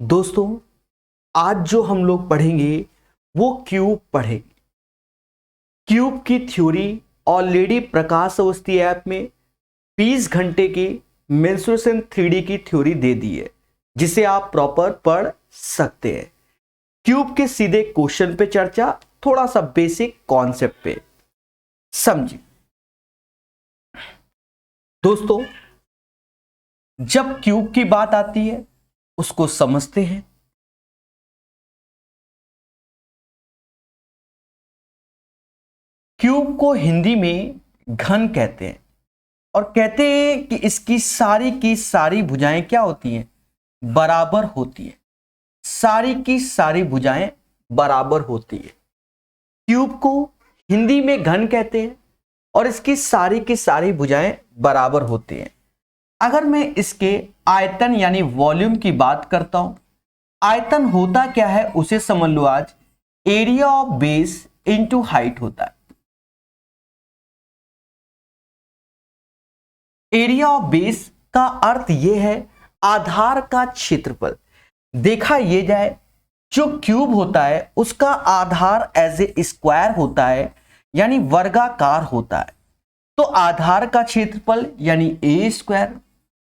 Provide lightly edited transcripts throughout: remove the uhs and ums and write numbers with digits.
दोस्तों, आज जो हम लोग पढ़ेंगे वो क्यूब पढ़ेंगे। क्यूब की थ्योरी ऑलरेडी प्रकाश अवस्थी ऐप में 20 घंटे की मेंसुरेशन 3D की थ्योरी दे दी है, जिसे आप प्रॉपर पढ़ सकते हैं। क्यूब के सीधे क्वेश्चन पे चर्चा, थोड़ा सा बेसिक कॉन्सेप्ट पे समझिए। दोस्तों, जब क्यूब की बात आती है उसको समझते हैं। क्यूब को हिंदी में घन कहते हैं और कहते हैं कि इसकी सारी की सारी भुजाएं क्या होती हैं? बराबर होती है। सारी की सारी भुजाएं बराबर होती है। क्यूब को हिंदी में घन कहते हैं और इसकी सारी की सारी भुजाएं बराबर होती हैं। अगर मैं इसके आयतन यानी वॉल्यूम की बात करता हूं, आयतन होता क्या है उसे समझ लो। आज area of base into height होता है। एरिया ऑफ बेस का अर्थ यह है आधार का क्षेत्रफल। देखा ये जाए, जो क्यूब होता है उसका आधार एज ए स्क्वायर होता है, यानी वर्गाकार होता है। तो आधार का क्षेत्रफल यानी ए स्क्वायर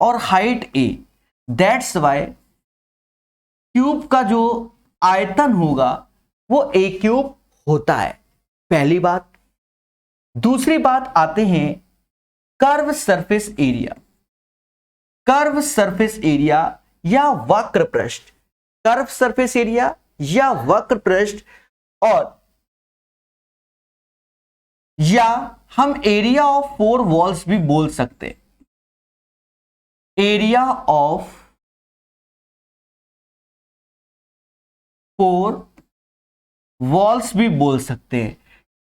और height A, that's why cube का जो आयतन होगा वो ए क्यूब होता है। पहली बात। दूसरी बात आते हैं curve surface area. Curve surface area या वक्र पृष्ठ, कर्व सरफेस एरिया या वक्र पृष्ठ, और या हम एरिया ऑफ 4 वॉल्स भी बोल सकते हैं। एरिया ऑफ 4 वॉल्स भी बोल सकते हैं।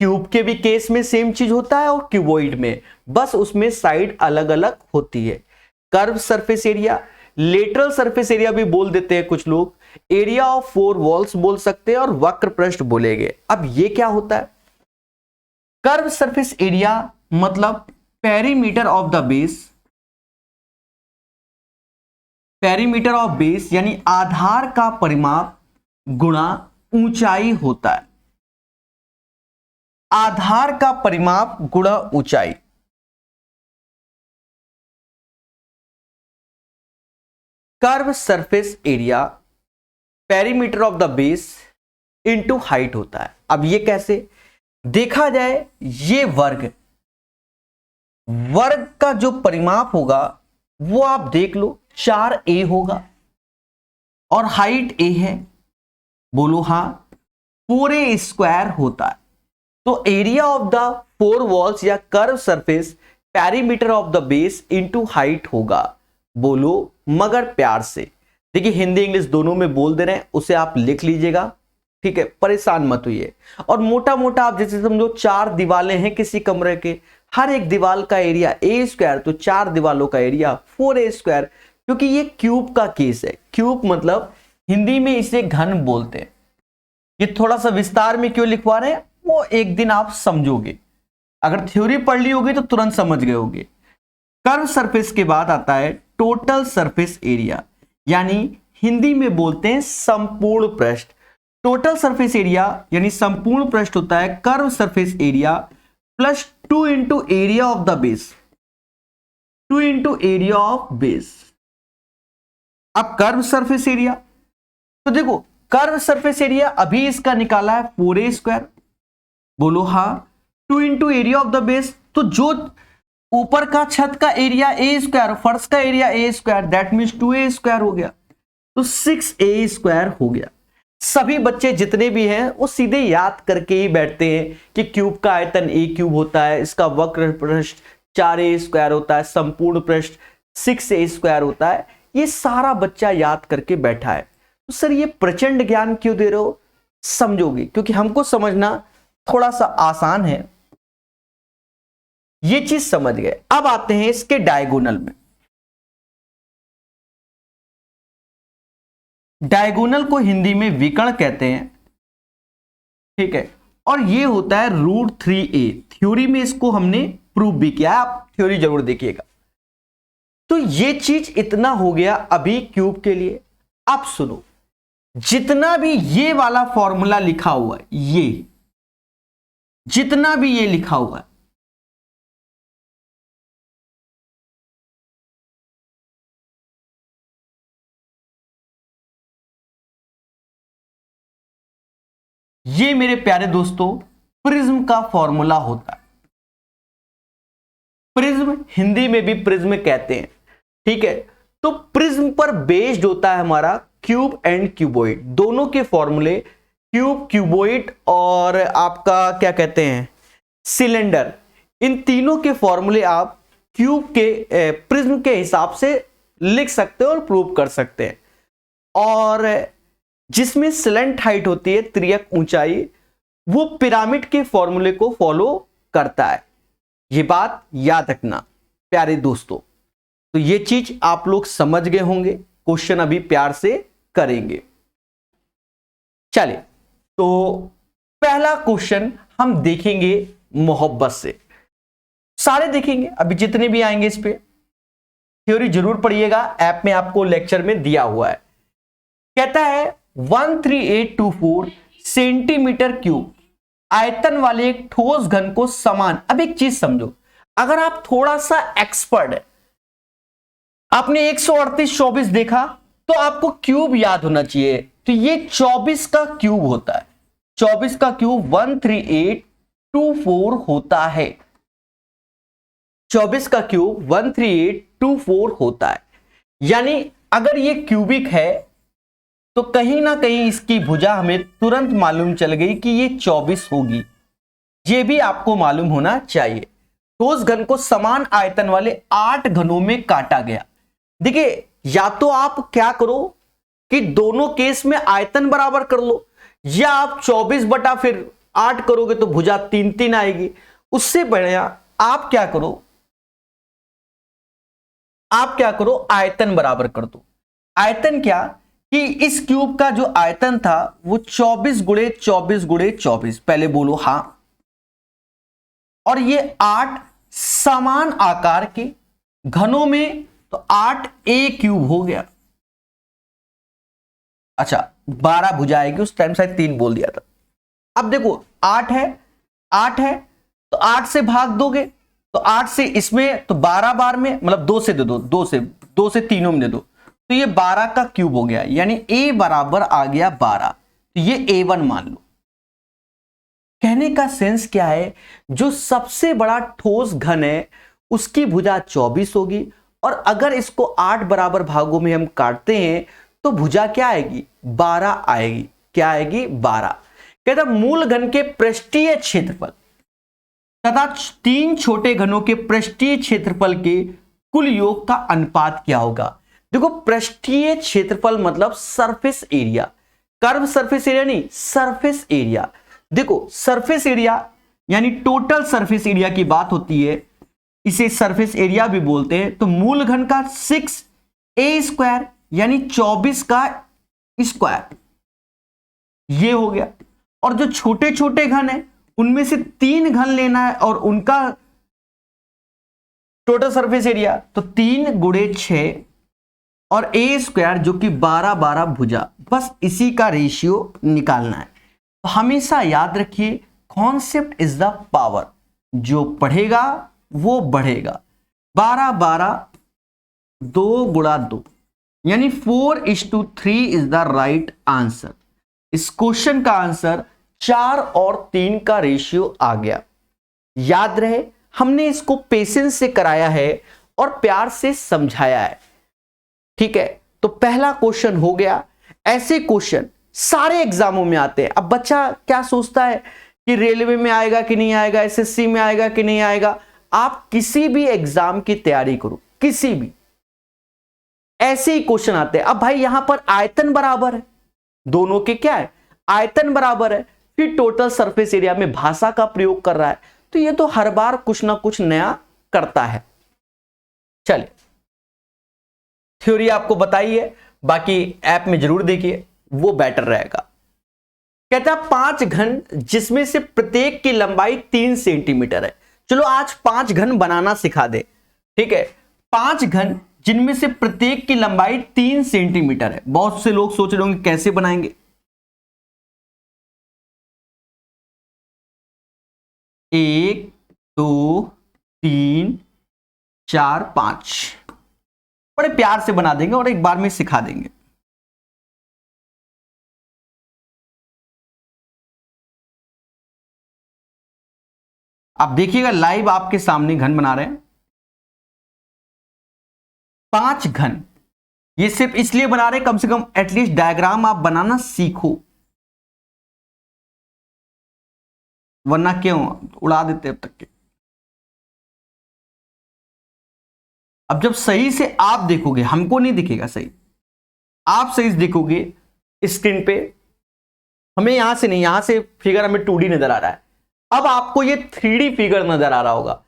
क्यूब के भी केस में सेम चीज होता है और क्यूबॉइड में, बस उसमें साइड अलग अलग होती है। Curve surface area, lateral surface area भी बोल देते हैं कुछ लोग, एरिया ऑफ 4 वॉल्स बोल सकते हैं और वक्र पृष्ठ बोलेंगे। अब ये क्या होता है? कर्व सरफेस एरिया मतलब perimeter of the base, perimeter of base यानी आधार का परिमाप गुणा ऊंचाई होता है। आधार का परिमाप गुणा ऊंचाई। Curve surface area perimeter of the base into height होता है। अब ये कैसे? देखा जाए, ये वर्ग का जो परिमाप होगा वो आप देख लो 4a होगा और हाइट a है। बोलो हां, पूरे स्क्वायर होता है। तो एरिया ऑफ द 4 वॉल्स या curve surface perimeter of the base into height होगा। बोलो मगर प्यार से। देखिए, हिंदी इंग्लिश दोनों में बोल दे रहे हैं, उसे आप लिख लीजिएगा, ठीक है? परेशान मत होइए। और मोटा मोटा आप जैसे समझो 4 दीवारें हैं किसी कमरे के, हर एक दीवार का एरिया ए स्क्वायर, तो 4 दीवारों का एरिया 4a स्क्वायर। क्योंकि ये क्यूब का केस है। क्यूब मतलब हिंदी में इसे घन बोलते हैं। ये थोड़ा सा विस्तार में क्यों लिखवा रहे हैं वो एक दिन आप समझोगे। अगर थ्योरी पढ़ ली होगी तो तुरंत समझ गए होगे। कर्व सरफेस के बाद आता है टोटल सरफेस एरिया, यानी हिंदी में बोलते हैं संपूर्ण पृष्ठ। टोटल सरफेस एरिया यानी संपूर्ण पृष्ठ होता है curve surface area plus 2 into area of the base, 2 into area of base. अब कर्व सरफेस एरिया, तो देखो कर्व सरफेस एरिया अभी इसका निकाला है 4a स्क्वायर। बोलो हाँ, 2 into area of the base, तो जो ऊपर का छत का एरिया ए स्क्वायर, फर्श का area A square, that means 2a square हो गया, तो 6a स्क्वायर हो गया। सभी बच्चे जितने भी हैं वो सीधे याद करके ही बैठते हैं कि क्यूब का आयतन ए क्यूब होता है, इसका वक्र पृष्ठ 4a स्क्वायर होता है, संपूर्ण पृष्ठ 6a स्क्वायर होता है। ये सारा बच्चा याद करके बैठा है। तो सर ये प्रचंड ज्ञान क्यों दे रहे हो? समझोगे, क्योंकि हमको समझना थोड़ा सा आसान है। ये चीज समझ गए। अब आते हैं इसके डायगोनल में। डायगोनल को हिंदी में विकर्ण कहते हैं, ठीक है? और ये होता है √3a। थ्योरी में इसको हमने प्रूव भी किया, आप थ्योरी जरूर देखिएगा। तो ये चीज इतना हो गया अभी क्यूब के लिए। अब सुनो, जितना भी ये वाला फॉर्मूला लिखा हुआ है, ये जितना भी ये लिखा हुआ है, ये मेरे प्यारे दोस्तों प्रिज्म का फॉर्मूला होता है। प्रिज्म हिंदी में भी प्रिज्म कहते हैं, ठीक है। तो प्रिज्म पर बेस्ड होता है हमारा क्यूब एंड क्यूबॉइड, दोनों के फॉर्मूले, क्यूब, क्यूबॉइड और आपका क्या कहते हैं सिलेंडर, इन तीनों के फॉर्मूले आप क्यूब के प्रिज्म के हिसाब से लिख सकते हो और प्रूव कर सकते हैं। और जिसमें स्लेंट हाइट होती है, त्रियक ऊंचाई, वो पिरामिड के फॉर्मूले को फॉलो करता है। ये बात याद रखना प्यारे दोस्तों। तो ये चीज आप लोग समझ गए होंगे, क्वेश्चन अभी प्यार से करेंगे। चलिए, तो पहला क्वेश्चन हम देखेंगे मोहब्बत से, सारे देखेंगे अभी जितने भी आएंगे, इस पे थ्योरी जरूर पढ़िएगा, ऐप में आपको लेक्चर में दिया हुआ है। कहता है 13824 सेंटीमीटर क्यूब आयतन वाले एक ठोस घन को समान। अब एक चीज समझो, अगर आप थोड़ा सा एक्सपर्ट है, आपने 138-24 देखा तो आपको क्यूब याद होना चाहिए, तो ये 24 का क्यूब होता है। 24 का क्यूब 13824 होता है। 24 का क्यूब 13824 होता है। यानी अगर ये क्यूबिक है तो कहीं ना कहीं इसकी भुजा हमें तुरंत मालूम चल गई कि ये 24 होगी। ये भी आपको मालूम होना चाहिए। ठोस घन को समान आयतन वाले 8 घनों में काटा गया। देखिए, या तो आप क्या करो कि दोनों केस में आयतन बराबर कर लो, या आप 24 बटा फिर 8 करोगे तो भुजा 3-3 आएगी। उससे बढ़िया आप क्या करो, आयतन बराबर कर दो। आयतन क्या कि इस क्यूब का जो आयतन था वो 24 गुणे 24 गुणे 24, पहले बोलो हां, और ये 8 समान आकार के घनों में, तो 8 ए क्यूब हो गया। अच्छा, 12 भुजा आएगी, उस टाइम शायद 3 बोल दिया था। अब देखो 8 है तो 8 से भाग दोगे तो 8 से इसमें, तो 12 बार में, मतलब 2 से दे दो, 2 से तीनों में दे दो, तो ये 12 का क्यूब हो गया। यानी a बराबर आ गया 12, तो ये a1 मान लो। कहने का सेंस क्या है, जो सबसे बड़ा ठोस घन है उसकी भुजा 24 होगी, और अगर इसको 8 बराबर भागों में हम काटते हैं तो भुजा क्या आएगी, 12 आएगी। क्या आएगी, 12। कहता मूल घन के पृष्ठीय क्षेत्रफल तथा 3 छोटे घनों के पृष्ठीय क्षेत्रफल के कुल योग का अनुपात क्या होगा। देखो, पृष्ठीय क्षेत्रफल मतलब surface area, curve surface area नहीं, सरफेस एरिया। देखो, सरफेस एरिया यानी टोटल सरफेस एरिया की बात होती है, इसे सरफेस एरिया भी बोलते हैं। तो मूल घन का 6a² यानी 24 का स्क्वायर, ये हो गया। और जो छोटे छोटे घन है उनमें से 3 घन लेना है और उनका टोटल सरफेस एरिया, तो 3 गुणे 6 और a² जो कि 12 भुजा, बस इसी का रेशियो निकालना है। तो हमेशा याद रखिए, कॉन्सेप्ट इज द पावर, जो पढ़ेगा वो बढ़ेगा। 12 2 गुणा 2 यानी 4:3 इज द राइट आंसर। इस क्वेश्चन का आंसर 4 और 3 का रेशियो आ गया। याद रहे, हमने इसको पेशेंस से कराया है और प्यार से समझाया है, ठीक है। तो पहला क्वेश्चन हो गया। ऐसे क्वेश्चन सारे एग्जामों में आते हैं। अब बच्चा क्या सोचता है कि रेलवे में आएगा कि नहीं आएगा, एसएससी में आएगा कि नहीं आएगा। आप किसी भी एग्जाम की तैयारी करो, किसी भी, ऐसे ही क्वेश्चन आते हैं। अब भाई यहां पर आयतन बराबर है, दोनों के क्या है, आयतन बराबर है, फिर टोटल सरफेस एरिया में भाषा का प्रयोग कर रहा है, तो ये तो हर बार कुछ ना कुछ नया करता है। चलिए, थ्योरी आपको बताई है, बाकी ऐप में जरूर देखिए, वो बेटर रहेगा। कहता है 5 घन जिसमें से प्रत्येक की लंबाई 3 सेंटीमीटर है। चलो आज 5 घन बनाना सिखा दे, ठीक है। 5 घन जिनमें से प्रत्येक की लंबाई 3 सेंटीमीटर है। बहुत से लोग सोच रहे होंगे कैसे बनाएंगे। 1 2 3 4 5 बड़े प्यार से बना देंगे और एक बार में सिखा देंगे। आप देखिएगा लाइव आपके सामने घन बना रहे हैं, 5 घन। ये सिर्फ इसलिए बना रहे हैं कम से कम एटलीस्ट डायग्राम आप बनाना सीखो, वरना क्यों उड़ा देते अब तक के। अब जब सही से आप देखोगे, हमको नहीं दिखेगा सही, आप सही से देखोगे स्क्रीन पे, हमें यहां से नहीं, यहां से फिगर हमें 2D नजर आ रहा है, अब आपको ये 3D फिगर नजर आ रहा होगा।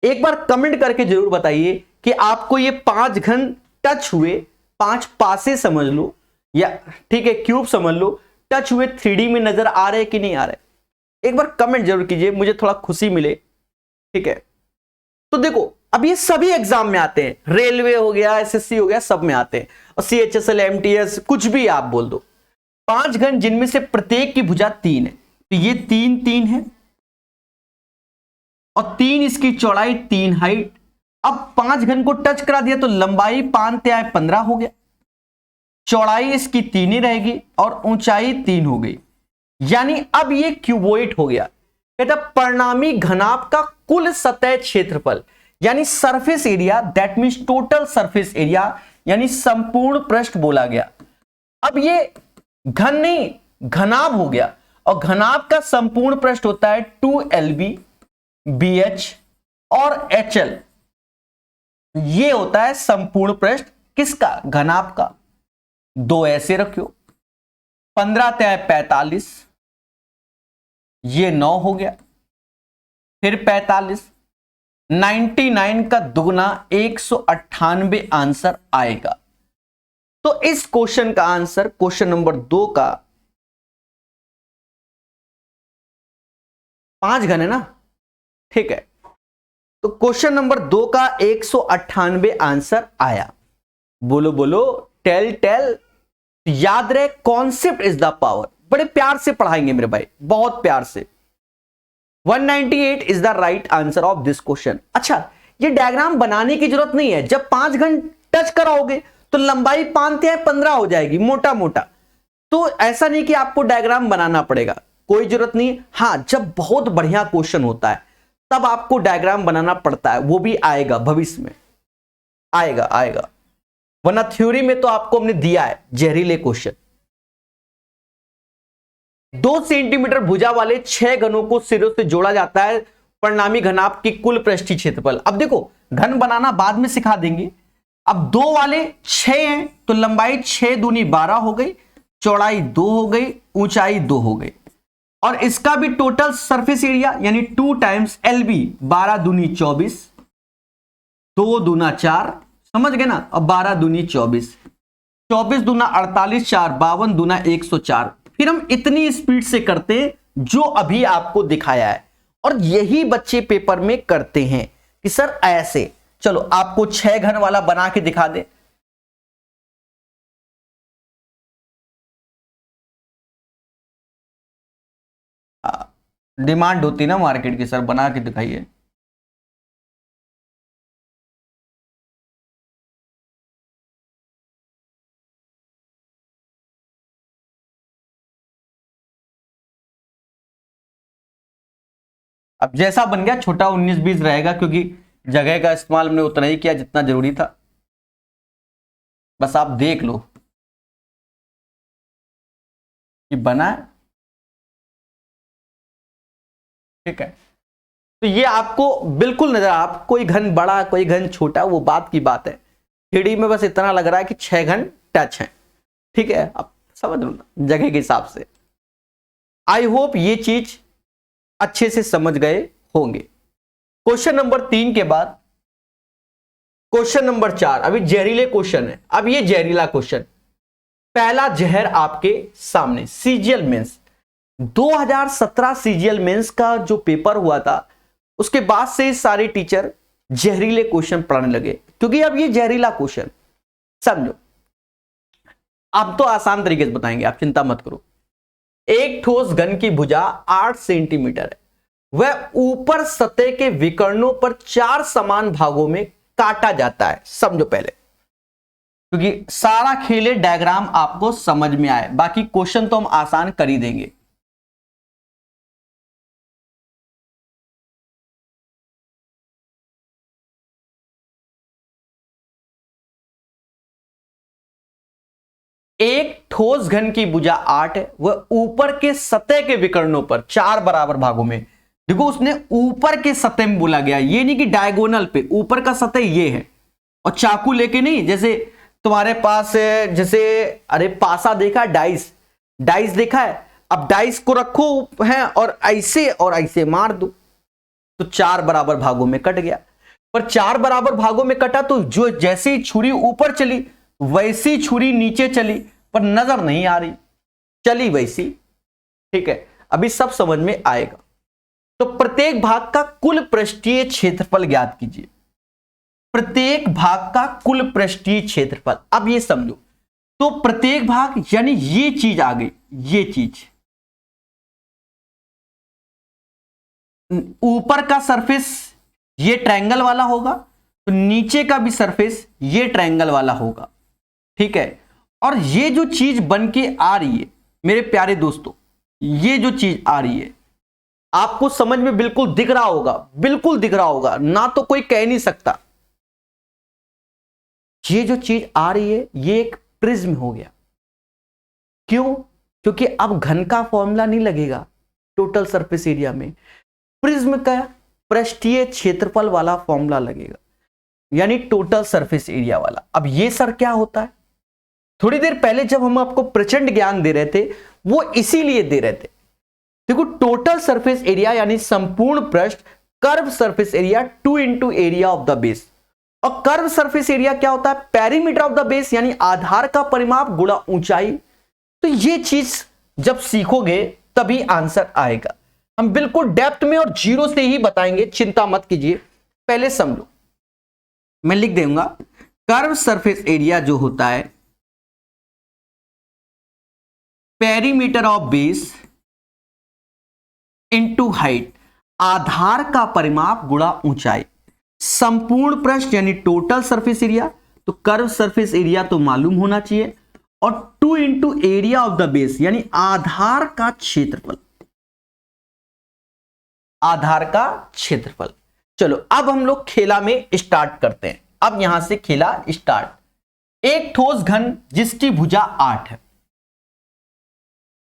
एक बार कमेंट करके जरूर बताइए कि आपको ये 5 घन टच हुए, 5 पासे समझ लो या ठीक है क्यूब समझ लो, टच हुए 3D में नजर आ रहे कि नहीं आ रहे। एक बार कमेंट जरूर कीजिए, मुझे थोड़ा खुशी मिले। ठीक है, तो देखो अब ये सभी एग्जाम में आते हैं, रेलवे हो गया, एसएससी हो गया, सब में आते हैं, और सीएचएसएल एमटीएस कुछ भी आप बोल दो। 5 घन जिनमें से प्रत्येक की भुजा 3 है, तो ये 3 3 है और 3 इसकी चौड़ाई, 3 हाइट। अब 5 घन को टच करा दिया तो लंबाई 5 × 15 हो गया, चौड़ाई इसकी 3 ही रहेगी और ऊंचाई 3 हो गई, यानी अब ये क्यूबोइड हो गया। कहता परिणामी घनाभ का कुल सतह क्षेत्रफल यानी surface area, that means total surface area, यानी संपूर्ण पृष्ठ बोला गया। अब ये घन नहीं घनाभ हो गया, और घनाभ का संपूर्ण पृष्ठ होता है 2LB BH और HL, ये होता है संपूर्ण पृष्ठ किसका, घनाभ का। 2 ऐसे रखियो, 15 × 45, ये 9 हो गया, फिर 45, 99 का दुगना 198 आंसर आएगा। तो इस क्वेश्चन का आंसर, क्वेश्चन नंबर 2 का 5 घन है ना, ठीक है, तो क्वेश्चन नंबर 2 का 198 आंसर आया। बोलो बोलो, टेल टेल। याद रहे कॉन्सेप्ट इज द पावर, बड़े प्यार से पढ़ाएंगे मेरे भाई, बहुत प्यार से। 198 is the right answer of this question. अच्छा, ये डायग्राम बनाने की जरूरत नहीं है, जब 5 घन टच कराओगे तो लंबाई 5 × 15 हो जाएगी, मोटा मोटा। तो ऐसा नहीं कि आपको डायग्राम बनाना पड़ेगा, कोई जरूरत नहीं। हां, जब बहुत बढ़िया क्वेश्चन होता है तब आपको डायग्राम बनाना पड़ता है, वो भी आएगा भविष्य में, आएगा आएगा, वरना थ्योरी में तो आपको हमने दिया है जहरीले क्वेश्चन। 2 सेंटीमीटर भुजा वाले 6 घनों को सिरों से जोड़ा जाता है परिणामी घनाभ की कुल पृष्ठीय क्षेत्रफल। अब देखो घन बनाना बाद में सिखा देंगे। अब 2 वाले 6 हैं तो लंबाई 6 दूनी 12 हो गई, चौड़ाई 2 हो गई, ऊंचाई 2 हो गई, और इसका भी टोटल सरफेस एरिया यानी 2 × LB, 12 दूनी 24, 2 दूना 4, समझ गए ना, अब 12 दूनी 24, 24 दूना 48, 4 52 दूना 104। फिर हम इतनी स्पीड से करते हैं जो अभी आपको दिखाया है, और यही बच्चे पेपर में करते हैं कि सर ऐसे। चलो आपको 6 घन वाला बना के दिखा दे। डिमांड होती ना मार्केट की, सर बना के दिखाइए। अब जैसा बन गया, छोटा 19-20 रहेगा, क्योंकि जगह का इस्तेमाल हमने उतना ही किया जितना जरूरी था। बस आप देख लो कि बना है, ठीक है। तो ये आपको बिल्कुल नजर, आप कोई घन बड़ा कोई घन छोटा, वो बात की बात है। 3D में बस इतना लग रहा है कि 6 घन टच है, ठीक है, आप समझ लो ना जगह के हिसाब से। आई होप ये चीज अच्छे से समझ गए होंगे। क्वेश्चन नंबर 3 के बाद क्वेश्चन नंबर 4, अभी जहरीले क्वेश्चन है। अब ये जहरीला क्वेश्चन, पहला जहर आपके सामने, सीजीएल मेंस 2017 सीजीएल मेंस का जो पेपर हुआ था, उसके बाद से सारे टीचर जहरीले क्वेश्चन पढ़ाने लगे। क्योंकि अब ये जहरीला क्वेश्चन समझो। अब तो आसान तरीके से बताएंगे, आप चिंता मत करो। एक ठोस घन की भुजा 8 सेंटीमीटर है, वह ऊपर सतह के विकर्णों पर 4 समान भागों में काटा जाता है। समझो पहले, क्योंकि सारा खेले डायग्राम आपको समझ में आए, बाकी क्वेश्चन तो हम आसान कर ही देंगे। एक ठोस घन की भुजा 8 है, वह ऊपर के सतह के विकर्णों पर 4 बराबर भागों में, देखो उसने ऊपर के सतह में बोला गया, ये नहीं कि डायगोनल पे, ऊपर का सतह ये है, और चाकू लेके नहीं, जैसे तुम्हारे पास जैसे अरे पासा देखा, डाइस डाइस देखा है, अब डाइस को रखो है और ऐसे मार दो तो 4 बराबर भागों में कट गया। पर 4 बराबर भागों में कटा तो जो जैसे ही छुरी ऊपर चली वैसी छुरी नीचे चली, पर नजर नहीं आ रही, चली वैसी। ठीक है, अभी सब समझ में आएगा। तो प्रत्येक भाग का कुल पृष्ठीय क्षेत्रफल ज्ञात कीजिए। प्रत्येक भाग का कुल पृष्ठीय क्षेत्रफल, अब ये समझो, तो प्रत्येक भाग यानी ये चीज आ गई, ये चीज ऊपर का सरफेस ये ट्रायंगल वाला होगा, तो नीचे का भी सरफेस ये ट्रायंगल वाला होगा। ठीक है, और ये जो चीज बन के आ रही है मेरे प्यारे दोस्तों, ये जो चीज आ रही है आपको समझ में बिल्कुल दिख रहा होगा, बिल्कुल दिख रहा होगा ना, तो कोई कह नहीं सकता। ये जो चीज आ रही है ये एक प्रिज्म हो गया। क्यों? क्योंकि अब घन का फॉर्मूला नहीं लगेगा टोटल सरफेस एरिया में, प्रिज्म का पृष्ठीय क्षेत्रफल वाला फॉर्मूला लगेगा, यानी टोटल सरफेस एरिया वाला। अब ये सर क्या होता है, थोड़ी देर पहले जब हम आपको प्रचंड ज्ञान दे रहे थे वो इसीलिए दे रहे थे। देखो टोटल सरफेस एरिया यानी संपूर्ण पृष्ठ, curve surface area 2 into area of the base. और कर्व सरफेस एरिया क्या होता है, पेरीमीटर ऑफ द बेस यानी आधार का परिमाप गुणा ऊंचाई। तो ये चीज जब सीखोगे तभी आंसर आएगा। हम बिल्कुल डेप्थ में और जीरो से ही बताएंगे, चिंता मत कीजिए, पहले समझो। मैं लिख दूंगा कर्व सरफेस एरिया जो होता है perimeter of base into height, आधार का परिमाप गुणा ऊंचाई। संपूर्ण पृष्ठ यानी टोटल सरफेस एरिया, तो कर्व सरफेस एरिया तो मालूम होना चाहिए, और 2 into area of the base यानी आधार का क्षेत्रफल, आधार का क्षेत्रफल। चलो अब हम लोग खेला में स्टार्ट करते हैं। अब यहां से खेला स्टार्ट। एक ठोस घन जिसकी भुजा 8 है,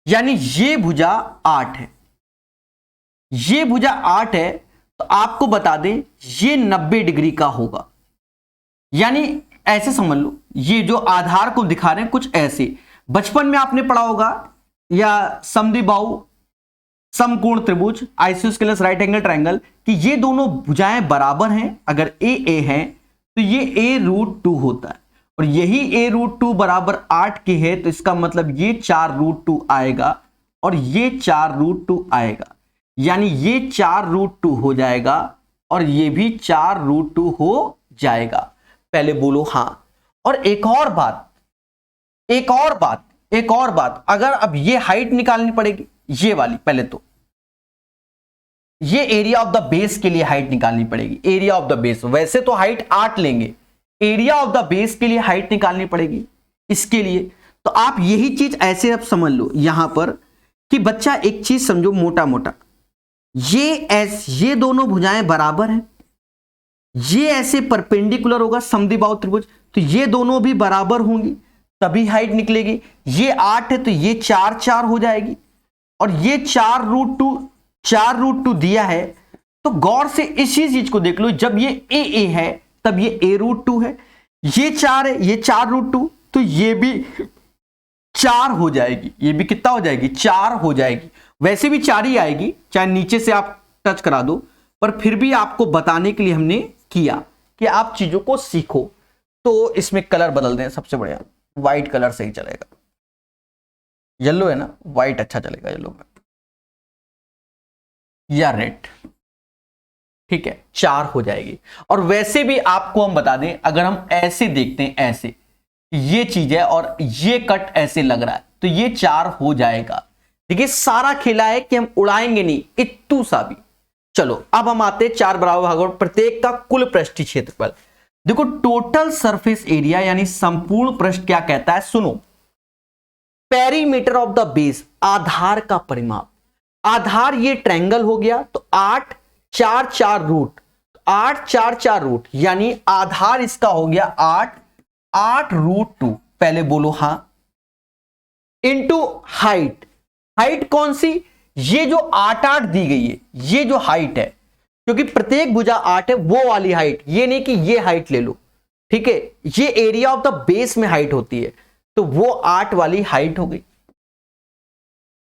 यानी ये भुजा 8 है, ये भुजा 8 है, तो आपको बता दें ये 90 डिग्री का होगा। यानी ऐसे समझ लो, ये जो आधार को दिखा रहे हैं कुछ ऐसे, बचपन में आपने पढ़ा होगा, या समद्विबाहु समकोण त्रिभुज, आइसोस्केलस राइट एंगल ट्रायंगल, कि ये दोनों भुजाएं बराबर हैं, अगर ए है तो ये a√2 होता है, और यही a√2 बराबर 8 के है, तो इसका मतलब ये 4√2 आएगा और ये 4√2 आएगा, यानी ये 4√2 हो जाएगा और ये भी 4√2 हो जाएगा। पहले बोलो हाँ। और एक और बात, अगर अब ये हाइट निकालनी पड़ेगी, ये वाली, पहले तो ये एरिया ऑफ द बेस के लिए हाइट निकालनी पड़ेगी। एरिया ऑफ द बेस, वैसे तो हाइट 8 लेंगे, एरिया ऑफ द बेस के लिए हाइट निकालनी पड़ेगी इसके लिए। तो आप यही चीज ऐसे अब समझ लो यहां पर कि बच्चा एक चीज समझो मोटा मोटा, ये दोनों भुजाएं बराबर हैं, ये ऐसे परपेंडिकुलर होगा समद्विबाहु त्रिभुज, तो ये दोनों भी बराबर होंगी तभी हाइट निकलेगी। ये 8 है तो ये 4 हो जाएगी, और ये 4√2 दिया है, तो गौर से इसी चीज को देख लो, जब ये a है तब ये a√2 है, ये 4 है, ये 4√2, तो ये भी 4 हो जाएगी, ये भी कितना हो जाएगी, 4 हो जाएगी। वैसे भी 4 ही आएगी, चाहे नीचे से आप टच करा दो, पर फिर भी आपको बताने के लिए हमने किया कि आप चीजों को सीखो। तो इसमें कलर बदल दें, सबसे बढ़िया व्हाइट कलर सही चलेगा, येलो है ना, व्हाइट अच्छा चलेगा येलो में, या रेड। ठीक है, 4 हो जाएगी। और वैसे भी आपको हम बता दें, अगर हम ऐसे देखते हैं, ऐसे ये चीज है और ये कट ऐसे लग रहा है, तो ये 4 हो जाएगा। देखिए सारा खेला है कि हम उड़ाएंगे नहीं इत्तू सा भी। चलो अब हम आते हैं 4 बराबर भागों, प्रत्येक का कुल पृष्ठीय क्षेत्रफल। देखो टोटल सरफेस एरिया यानी संपूर्ण पृष्ठ क्या कहता है, सुनो, पेरीमीटर ऑफ द बेस, आधार का परिमाप। आधार ये ट्रायंगल हो गया, तो 8 4 4 रूट, 8 4 4 रूट, यानी आधार इसका हो गया 8 8 रूट 2। पहले बोलो हां, इंटू हाइट। हाइट कौन सी, ये जो 8 8 दी गई है, ये जो हाइट है, क्योंकि प्रत्येक भुजा 8 है, वो वाली हाइट, ये नहीं कि ये हाइट ले लो, ठीक है, ये एरिया ऑफ द बेस में हाइट होती है, तो वो 8 वाली हाइट हो गई,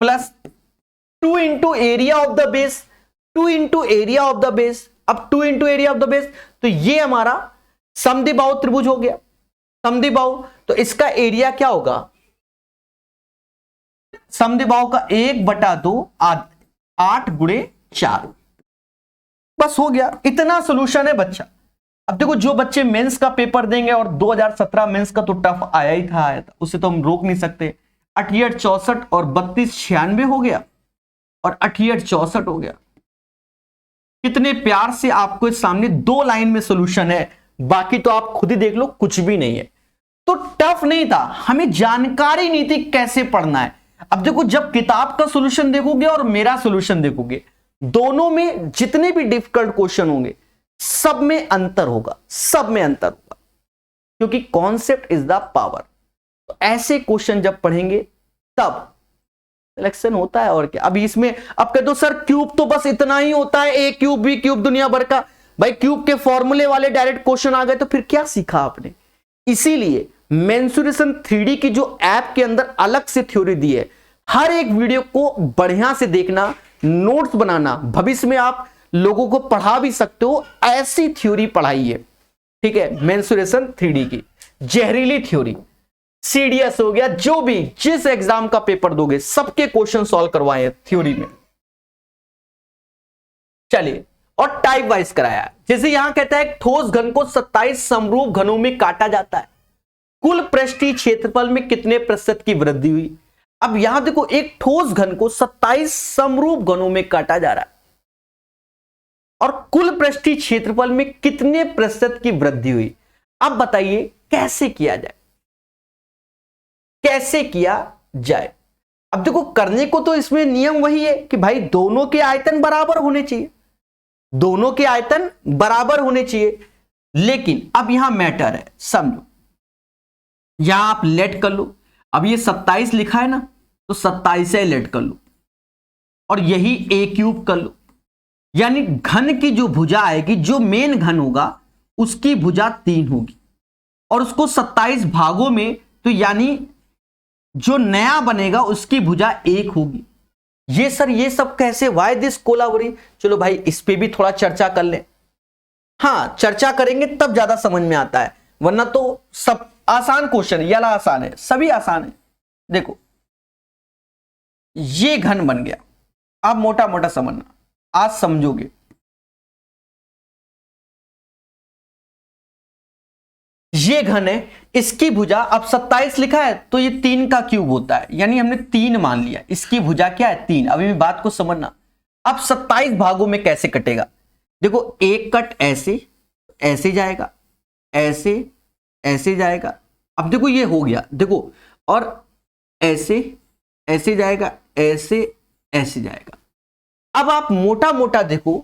plus 2 into area of the base, 2 into area of the base. अब 2 into area of the base, तो ये हमारा समद्विबाहु त्रिभुज हो गया, समद्विबाहु, तो इसका एरिया क्या होगा, समद्विबाहु का 1/2 8 गुणे 4। बस हो गया, इतना सोल्यूशन है बच्चा। अब देखो जो बच्चे मेंस का पेपर देंगे, और 2017 मेंस का तो टफ आया ही था, उसे तो हम रोक नहीं सकते। 88 64 और 32 96 हो गया, और 88 64 हो गया। कितने प्यार से आपको इस सामने 2 लाइन में सोल्यूशन है, बाकी तो आप खुद ही देख लो, कुछ भी नहीं है। तो टफ नहीं था, हमें जानकारी नहीं थी कैसे पढ़ना है। अब देखो जब किताब का सॉल्यूशन देखोगे और मेरा सॉल्यूशन देखोगे, दोनों में जितने भी डिफिकल्ट क्वेश्चन होंगे, सब में अंतर होगा, सब में अंतर होगा, क्योंकि कॉन्सेप्ट इज द पावर। तो ऐसे क्वेश्चन जब पढ़ेंगे तब सिलेक्शन होता है, और क्या। अभी इसमें अब कह दो सर क्यूब तो बस इतना ही होता है, ए क्यूब बी क्यूब दुनिया भर का, भाई क्यूब के फॉर्मूले वाले डायरेक्ट क्वेश्चन आ गए तो फिर क्या सीखा आपने। इसीलिए मेंसुरेशन 3D की जो ऐप के अंदर अलग से थ्योरी दी है, हर एक वीडियो को बढ़िया से देखना, नोट्स बनाना, भविष्य में आप लोगों को पढ़ा भी सकते हो, ऐसी थ्योरी पढ़ाई है, ठीक है। मेंसुरेशन 3D की जहरीली थ्योरी, सीडीएस हो गया, जो भी जिस एग्जाम का पेपर दोगे सबके क्वेश्चन सॉल्व करवाए थ्योरी में। चलिए, और टाइप वाइज कराया, जैसे यहां कहता है ठोस घन को 27 समरूप घनों में काटा जाता है, कुल पृष्ठीय क्षेत्रफल में कितने प्रतिशत की वृद्धि हुई। अब यहां देखो एक ठोस घन को 27 समरूप घनों में काटा जा रहा है, और कुल पृष्ठीय क्षेत्रफल में कितने प्रतिशत की वृद्धि हुई। अब बताइए कैसे किया जाए, कैसे किया जाए। अब देखो करने को तो इसमें नियम वही है कि भाई दोनों के आयतन बराबर होने चाहिए, दोनों के आयतन बराबर होने चाहिए, लेकिन अब यहां मैटर है, समझो, यहां आप लेट कर लो। अब ये 27 लिखा है ना, तो 27 से लेट कर लो, और यही ए क्यूब कर लो, यानी घन की जो भुजा आएगी, जो मेन घन होगा उसकी भुजा 3 होगी, और उसको 27 भागों में, तो यानी जो नया बनेगा उसकी भुजा 1 होगी। ये सर ये सब कैसे, वाई दिस कोलाबरी। चलो भाई इस पे भी थोड़ा चर्चा कर लें, हाँ चर्चा करेंगे तब ज्यादा समझ में आता है, वरना तो सब आसान क्वेश्चन है, याला आसान है, सभी आसान है। देखो ये घन बन गया, आप मोटा मोटा समझना, आज समझोगे। ये घन है, इसकी भुजा, अब 27 लिखा है तो ये 3 का क्यूब होता है, यानी हमने 3 मान लिया, इसकी भुजा क्या है 3। अभी भी बात को समझना, अब 27 भागों में कैसे कटेगा। देखो एक कट ऐसे, ऐसे जाएगा, ऐसे ऐसे जाएगा, अब देखो ये हो गया, देखो, और ऐसे ऐसे जाएगा, ऐसे ऐसे जाएगा। अब आप मोटा मोटा देखो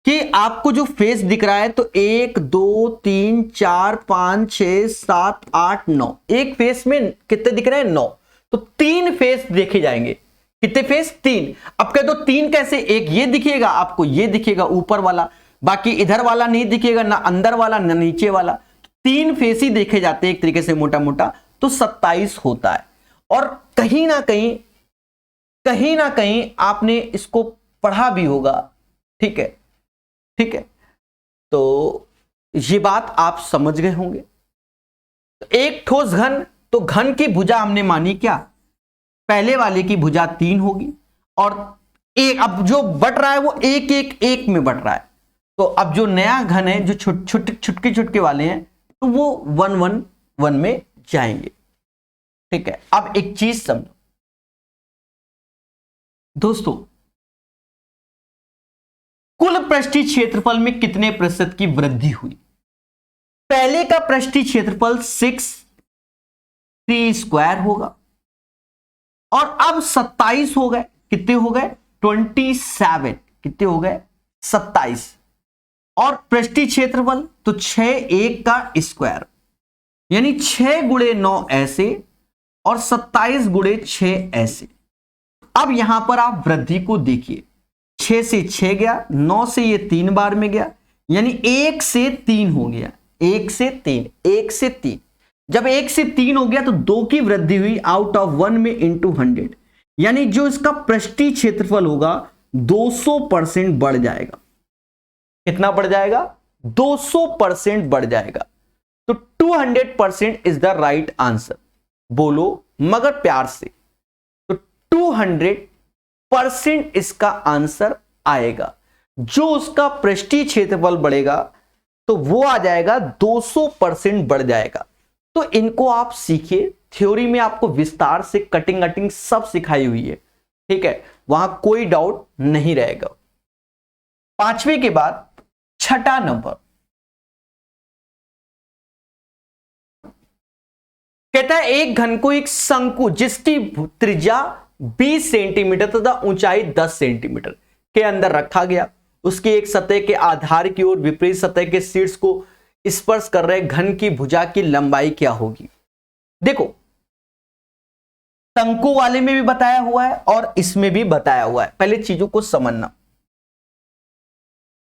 कि आपको जो फेस दिख रहा है, तो 1 2 3 4 5 6 7 8 9, एक फेस में कितने दिख रहे हैं 9, तो 3 फेस देखे जाएंगे। कितने फेस 3। अब कह दो 3 कैसे, एक ये दिखेगा आपको, ये दिखेगा ऊपर वाला, बाकी इधर वाला नहीं दिखेगा, ना अंदर वाला ना नीचे वाला, 3 फेस ही देखे जाते हैं एक तरीके से मोटा मोटा, तो 27 होता है। और कहीं ना कहीं आपने इसको पढ़ा भी होगा, ठीक है, ठीक है, तो ये बात आप समझ गए होंगे। तो एक ठोस घन, तो घन की भुजा हमने मानी क्या, पहले वाले की भुजा 3 होगी, और एक अब जो बट रहा है वो 1 1 1 में बट रहा है, तो अब जो नया घन है, जो छुटके छुटके वाले हैं, तो वो 1 1 1 में जाएंगे। ठीक है, अब एक चीज समझो दोस्तों, कुल पृष्ठीय क्षेत्रफल में कितने प्रतिशत की वृद्धि हुई? पहले का पृष्ठीय क्षेत्रफल 6 स्क्वायर होगा और अब 27 हो गए। कितने हो गए? 27। कितने हो गए? 27। और पृष्ठीय क्षेत्रफल तो 6 1 का स्क्वायर, यानी 6 गुणे 9 ऐसे और 27 गुणे 6 ऐसे। अब यहां पर आप वृद्धि को देखिए, 6 से 6 गया, 9 से ये 3 बार में गया, यानी 1 से 3 हो गया। 1 से 3, 1 से 3। जब 1 से 3 हो गया तो 2 की वृद्धि हुई आउट ऑफ 1 में इंटू 100, यानी जो इसका पृष्ठीय क्षेत्रफल होगा 200% बढ़ जाएगा। कितना बढ़ जाएगा? 200% बढ़ जाएगा। तो 200% इज द राइट आंसर। बोलो मगर प्यार से। तो 200% इसका आंसर आएगा। जो उसका पृष्ठीय क्षेत्रफल बढ़ेगा तो वो आ जाएगा 200% बढ़ जाएगा। तो इनको आप सीखिए, थ्योरी में आपको विस्तार से कटिंग कटिंग सब सिखाई हुई है। ठीक है, वहां कोई डाउट नहीं रहेगा। 5वीं के बाद 6ठा नंबर कहता है एक घन को एक शंकु जिसकी त्रिज्या 20 सेंटीमीटर तथा ऊंचाई 10 सेंटीमीटर के अंदर रखा गया। उसकी एक सतह के आधार की ओर विपरीत सतह के शीर्ष को स्पर्श कर रहे घन की भुजा की लंबाई क्या होगी? देखो, शंकु वाले में भी बताया हुआ है और इसमें भी बताया हुआ है। पहले चीजों को समझना।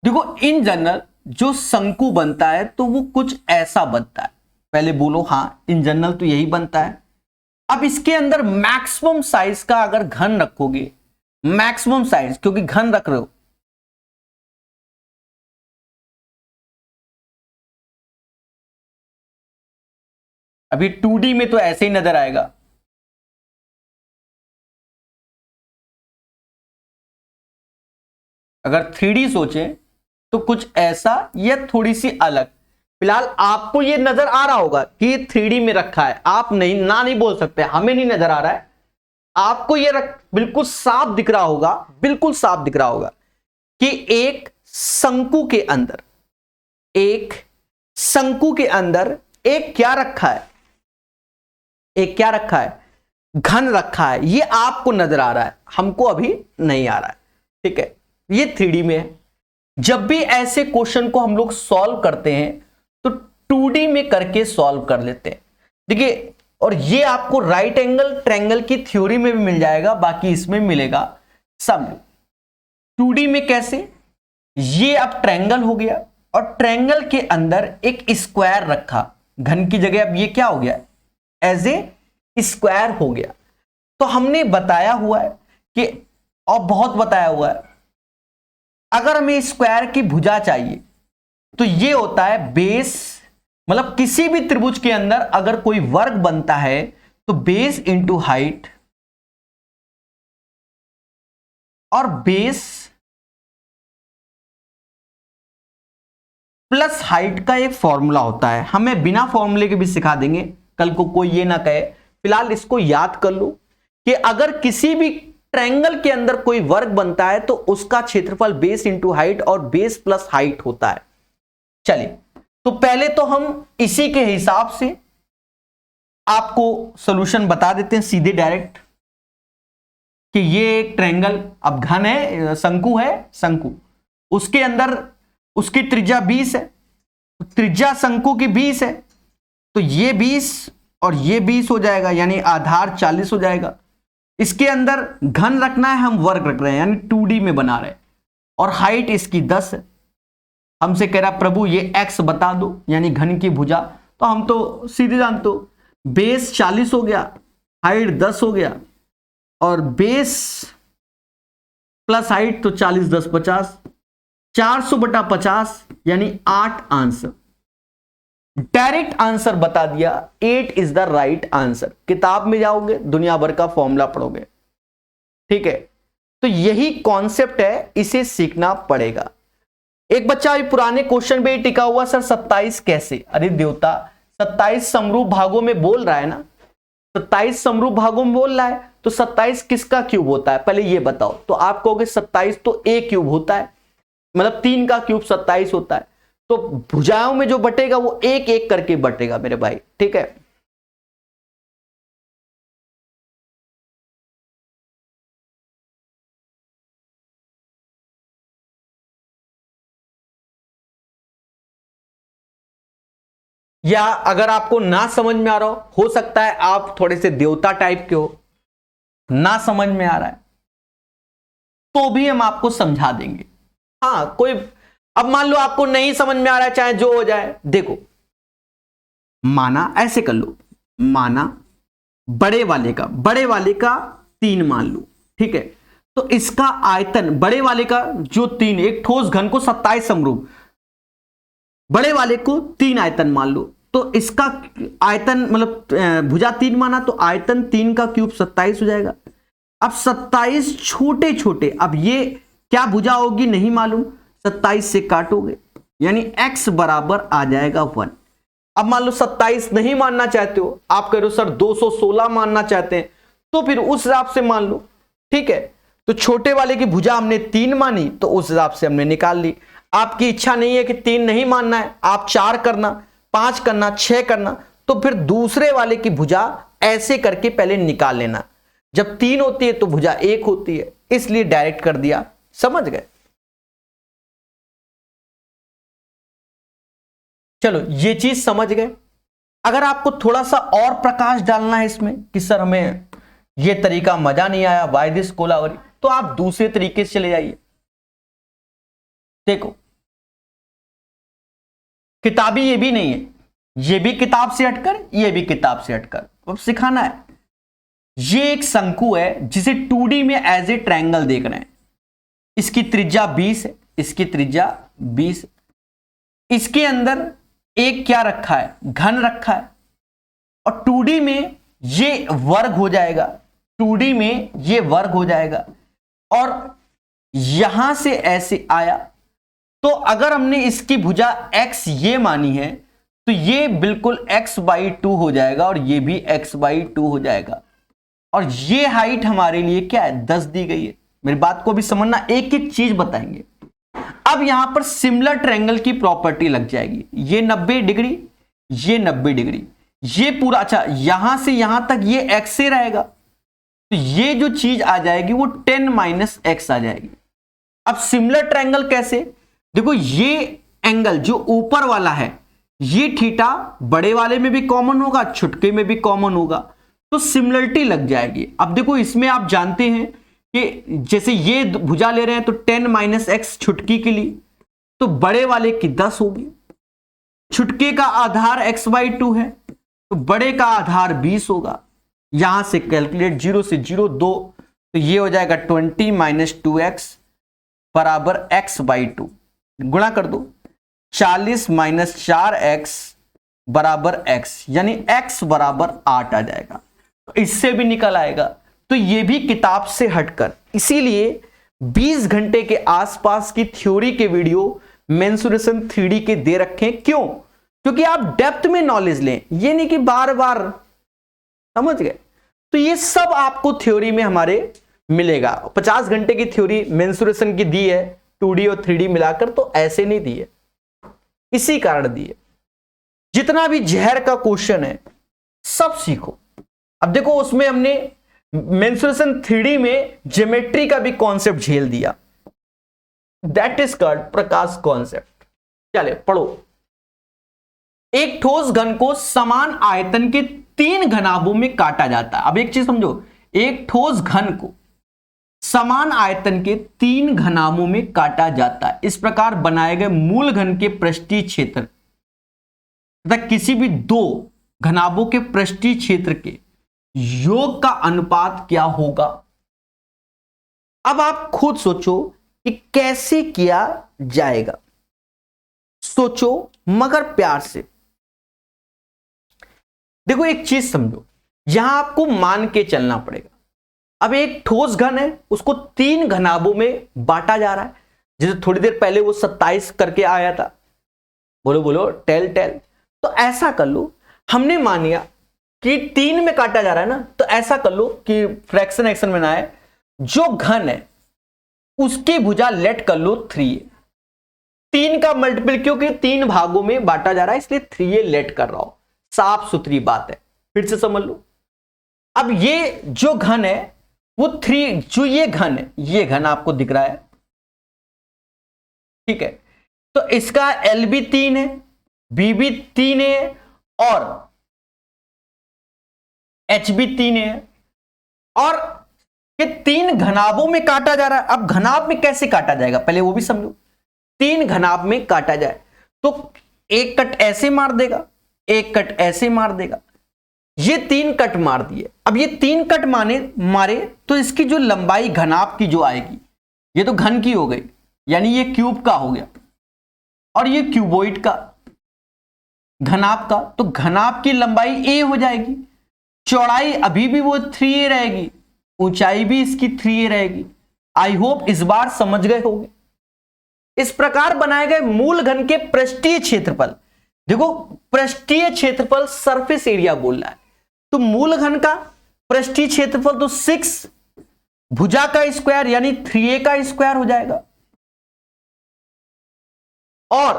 देखो, इन जनरल जो शंकु बनता है तो वो कुछ ऐसा बनता है। पहले बोलो हां, इन जनरल तो यही बनता है। अब इसके अंदर मैक्सिमम साइज का अगर घन रखोगे, मैक्सिमम साइज क्योंकि घन रख रहे हो, अभी 2D में तो ऐसे ही नजर आएगा। अगर 3D सोचे तो कुछ ऐसा या थोड़ी सी अलग। फिलहाल आपको ये नजर आ रहा होगा कि ये 3D में रखा है। आप नहीं बोल सकते हमें नहीं नजर आ रहा है। आपको ये बिल्कुल साफ दिख रहा होगा, बिल्कुल साफ दिख रहा होगा कि एक शंकु के अंदर, एक शंकु के अंदर एक क्या रखा है? एक क्या रखा है? घन रखा है। ये आपको नजर आ रहा है, हमको अभी नहीं आ रहा है। ठीक है, ये 3D में है। जब भी ऐसे क्वेश्चन को हम लोग सॉल्व करते हैं तो 2D में करके सॉल्व कर लेते हैं। देखिए, और ये आपको राइट एंगल ट्रायंगल की थ्योरी में भी मिल जाएगा, बाकी इसमें मिलेगा। समझो 2D में कैसे? ये अब ट्रायंगल हो गया और ट्रायंगल के अंदर एक स्क्वायर रखा, घन की जगह अब ये क्या हो गया? एज ए स्क्वायर हो गया। तो हमने बताया हुआ है कि, और बहुत बताया हुआ है, अगर हमें स्क्वायर की भुजा चाहिए तो ये होता है बेस, मतलब किसी भी त्रिभुज के अंदर अगर कोई वर्ग बनता है तो बेस इंटू हाइट, और बेस प्लस हाइट का एक फॉर्मूला होता है। हमें बिना फॉर्मूले के भी सिखा देंगे, कल को कोई ये ना कहे। फिलहाल इसको याद कर लो कि अगर किसी भी ट्रायंगल के अंदर कोई वर्ग बनता है तो उसका क्षेत्रफल बेस इंटू हाइट और बेस प्लस हाइट होता है। चलिए, तो पहले तो हम इसी के हिसाब से आपको सॉल्यूशन बता देते हैं सीधे डायरेक्ट कि ये एक ट्रायंगल अब घन है, शंकु है, शंकु उसके अंदर उसकी त्रिज्या 20 है, तो त्रिज्या शंकु की 20 है, तो ये 20 और ये 20 हो जाएगा, यानी आधार 40 हो जाएगा। इसके अंदर घन रखना है, हम वर्ग रख रहे हैं, यानी 2D में बना रहे हैं, और हाइट इसकी 10 है। हमसे कह रहा प्रभु ये x बता दो, यानी घन की भुजा, तो हम तो सीधे जानते हो, बेस 40 हो गया, हाइट 10 हो गया, और बेस प्लस हाइट तो 40 10 50, 400/50 यानी 8 आंसर। डायरेक्ट आंसर बता दिया, 8 इज द राइट आंसर। किताब में जाओगे दुनिया भर का फॉर्मूला पढ़ोगे। ठीक है, तो यही कॉन्सेप्ट है, इसे सीखना पड़ेगा। एक बच्चा अभी पुराने क्वेश्चन पे ही टिका हुआ, सर 27 कैसे? अरे देवता, 27 समरूप भागों में बोल रहा है ना, 27 समरूप भागों में बोल रहा है, तो 27 किसका क्यूब होता है पहले ये बताओ। तो आप कहोगे 27 तो a क्यूब होता है, मतलब 3 का क्यूब 27 होता है। तो भुजाओं में जो बटेगा वो एक एक करके बटेगा मेरे भाई, ठीक है। या अगर आपको ना समझ में आ रहा हो सकता है आप थोड़े से देवता टाइप के हो, ना समझ में आ रहा है तो भी हम आपको समझा देंगे। हाँ कोई, अब मान लो आपको नहीं समझ में आ रहा है, चाहे जो हो जाए, देखो माना ऐसे कर लो, माना बड़े वाले का 3 मान लो, ठीक है। तो इसका आयतन बड़े वाले का जो 3, एक ठोस घन को 27 समरूप, बड़े वाले को 3 आयतन मान लो, तो इसका आयतन मतलब भुजा 3 माना तो आयतन 3 का क्यूब 27 हो जाएगा। अब 27 छोटे छोटे, अब ये क्या भुजा होगी नहीं मालूम, 27 से काटोगे यानी x बराबर आ जाएगा 1। अब मान लो 27 नहीं मानना चाहते हो, आप कह रहे हो सर 216 मानना चाहते हैं, तो फिर उस हिसाब से मान लो, ठीक है। तो छोटे वाले की भुजा हमने 3 मानी तो उस हिसाब से हमने निकाल ली। आपकी इच्छा नहीं है कि 3 नहीं मानना है, आप 4 करना, 5 करना, 6 करना, तो फिर दूसरे वाले की भुजा ऐसे करके पहले निकाल लेना। जब 3 होती है तो भुजा 1 होती है, इसलिए डायरेक्ट कर दिया, समझ गए। चलो ये चीज समझ गए। अगर आपको थोड़ा सा और प्रकाश डालना है इसमें कि सर हमें ये तरीका मजा नहीं आया, वाई दिस कोलावरी, तो आप दूसरे तरीके से चले जाइए। देखो किताबी ये भी नहीं है, ये भी किताब से हटकर, ये भी किताब से हटकर, अब सिखाना है। ये एक शंकु है जिसे 2D में एज ए ट्रायंगल देख रहे हैं। इसकी त्रिज्या 20 है, इसकी त्रिज्या 20 है। इसके अंदर एक क्या रखा है, घन रखा है, और 2D में ये वर्ग हो जाएगा, 2D में ये वर्ग हो जाएगा, और यहां से ऐसे आया। तो अगर हमने इसकी भुजा x ये मानी है तो ये बिल्कुल x/2 हो जाएगा, और ये भी x/2 हो जाएगा, और ये हाइट हमारे लिए क्या है 10 दी गई है। मेरी बात को भी समझना, एक एक चीज बताएंगे। अब यहां पर सिमिलर ट्रायंगल की प्रॉपर्टी लग जाएगी, ये 90 डिग्री, ये 90 डिग्री, ये पूरा, अच्छा यहां से यहां तक ये x से रहेगा, तो ये जो चीज आ जाएगी वो 10 - x आ जाएगी। अब सिमिलर ट्रायंगल कैसे, देखो ये एंगल जो ऊपर वाला है, ये थीटा बड़े वाले में भी कॉमन होगा, छुटके में भी कॉमन होगा, तो सिमिलरिटी लग जाएगी। अब देखो इसमें आप जानते हैं कि जैसे ये भुजा ले रहे हैं तो 10 - x छुटकी के लिए, तो बड़े वाले की 10 होगी, छुटके का आधार x/2 है तो बड़े का आधार 20 होगा। यहां से कैलकुलेट 0 से 0 2, तो ये हो जाएगा 20 - 2x बराबर x/2, गुणा कर दो, 40 - 4x बराबर x, यानी x बराबर 8 आ जाएगा। तो इससे भी निकल आएगा। तो ये भी किताब से हटकर, इसीलिए 20 घंटे के आसपास की थ्योरी के वीडियो मेंसुरेशन 3D के दे रखे। क्यों? क्योंकि आप डेप्थ में नॉलेज लें, ये नहीं कि बार बार, समझ गए। तो ये सब आपको थ्योरी में हमारे मिलेगा। 50 घंटे की थ्योरी मेंसुरेशन की दी है 2D और 3D मिलाकर, तो ऐसे नहीं दी है, इसी कारण दी है। जितना भी जहर का क्वेश्चन है सब सीखो। अब देखो उसमें हमने मेंसुरेशन 3D में ज्योमेट्री का भी कॉन्सेप्ट झेल दिया, that is called Prakash concept. चले पढ़ो। एक ठोस घन को समान आयतन के 3 घनाभों में काटा जाता है। अब एक चीज समझो, एक ठोस घन को समान आयतन के 3 घनाभों में काटा जाता है। इस प्रकार बनाए गए मूल घन के पृष्ठीय क्षेत्र तथा किसी भी 2 घनाभों के पृष्ठीय क्षेत्र के योग का अनुपात क्या होगा। अब आप खुद सोचो कि कैसे किया जाएगा, सोचो मगर प्यार से। देखो एक चीज समझो, यहां आपको मान के चलना पड़ेगा। अब एक ठोस घन है, उसको 3 घनाभों में बांटा जा रहा है, जैसे थोड़ी देर पहले वो 27 करके आया था, बोलो बोलो, टेल टेल। तो ऐसा कर लो, हमने मान लिया कि 3 में काटा जा रहा है ना, तो ऐसा कर लो कि फ्रैक्शन एक्शन में ना आए, जो घन है उसकी भुजा लेट कर लो 3a, 3 का मल्टीपल, क्योंकि 3 भागों में बांटा जा रहा है इसलिए 3a लेट कर रहा हो, साफ सुथरी बात है। फिर से समझ लो, अब ये जो घन है वो 3, जो ये घन है, ये घन आपको दिख रहा है, ठीक है। तो इसका एल भी 3 है, बी भी 3 है और एच भी 3 है, और ये 3 घनाभों में काटा जा रहा है। अब घनाभ में कैसे काटा जाएगा पहले वो भी समझो। 3 घनाभ में काटा जाए तो एक कट ऐसे मार देगा, एक कट ऐसे मार देगा, ये 3 कट मार दिए। अब ये 3 कट मारे तो इसकी जो लंबाई घनाभ की जो आएगी, ये तो घन की हो गई, यानी ये क्यूब का हो गया, और ये क्यूबोइड का, घनाभ का, तो घनाभ की लंबाई a हो जाएगी, चौड़ाई अभी भी वो 3a रहेगी, ऊंचाई भी इसकी 3a रहेगी। आई होप इस बार समझ गए होंगे। इस प्रकार बनाए गए मूल घन के पृष्ठीय क्षेत्रफल, देखो पृष्ठीय क्षेत्रफल सरफेस एरिया बोल रहा है, तो मूल घन का पृष्ठीय क्षेत्रफल तो 6 भुजा का स्क्वायर यानी 3a का स्क्वायर हो जाएगा, और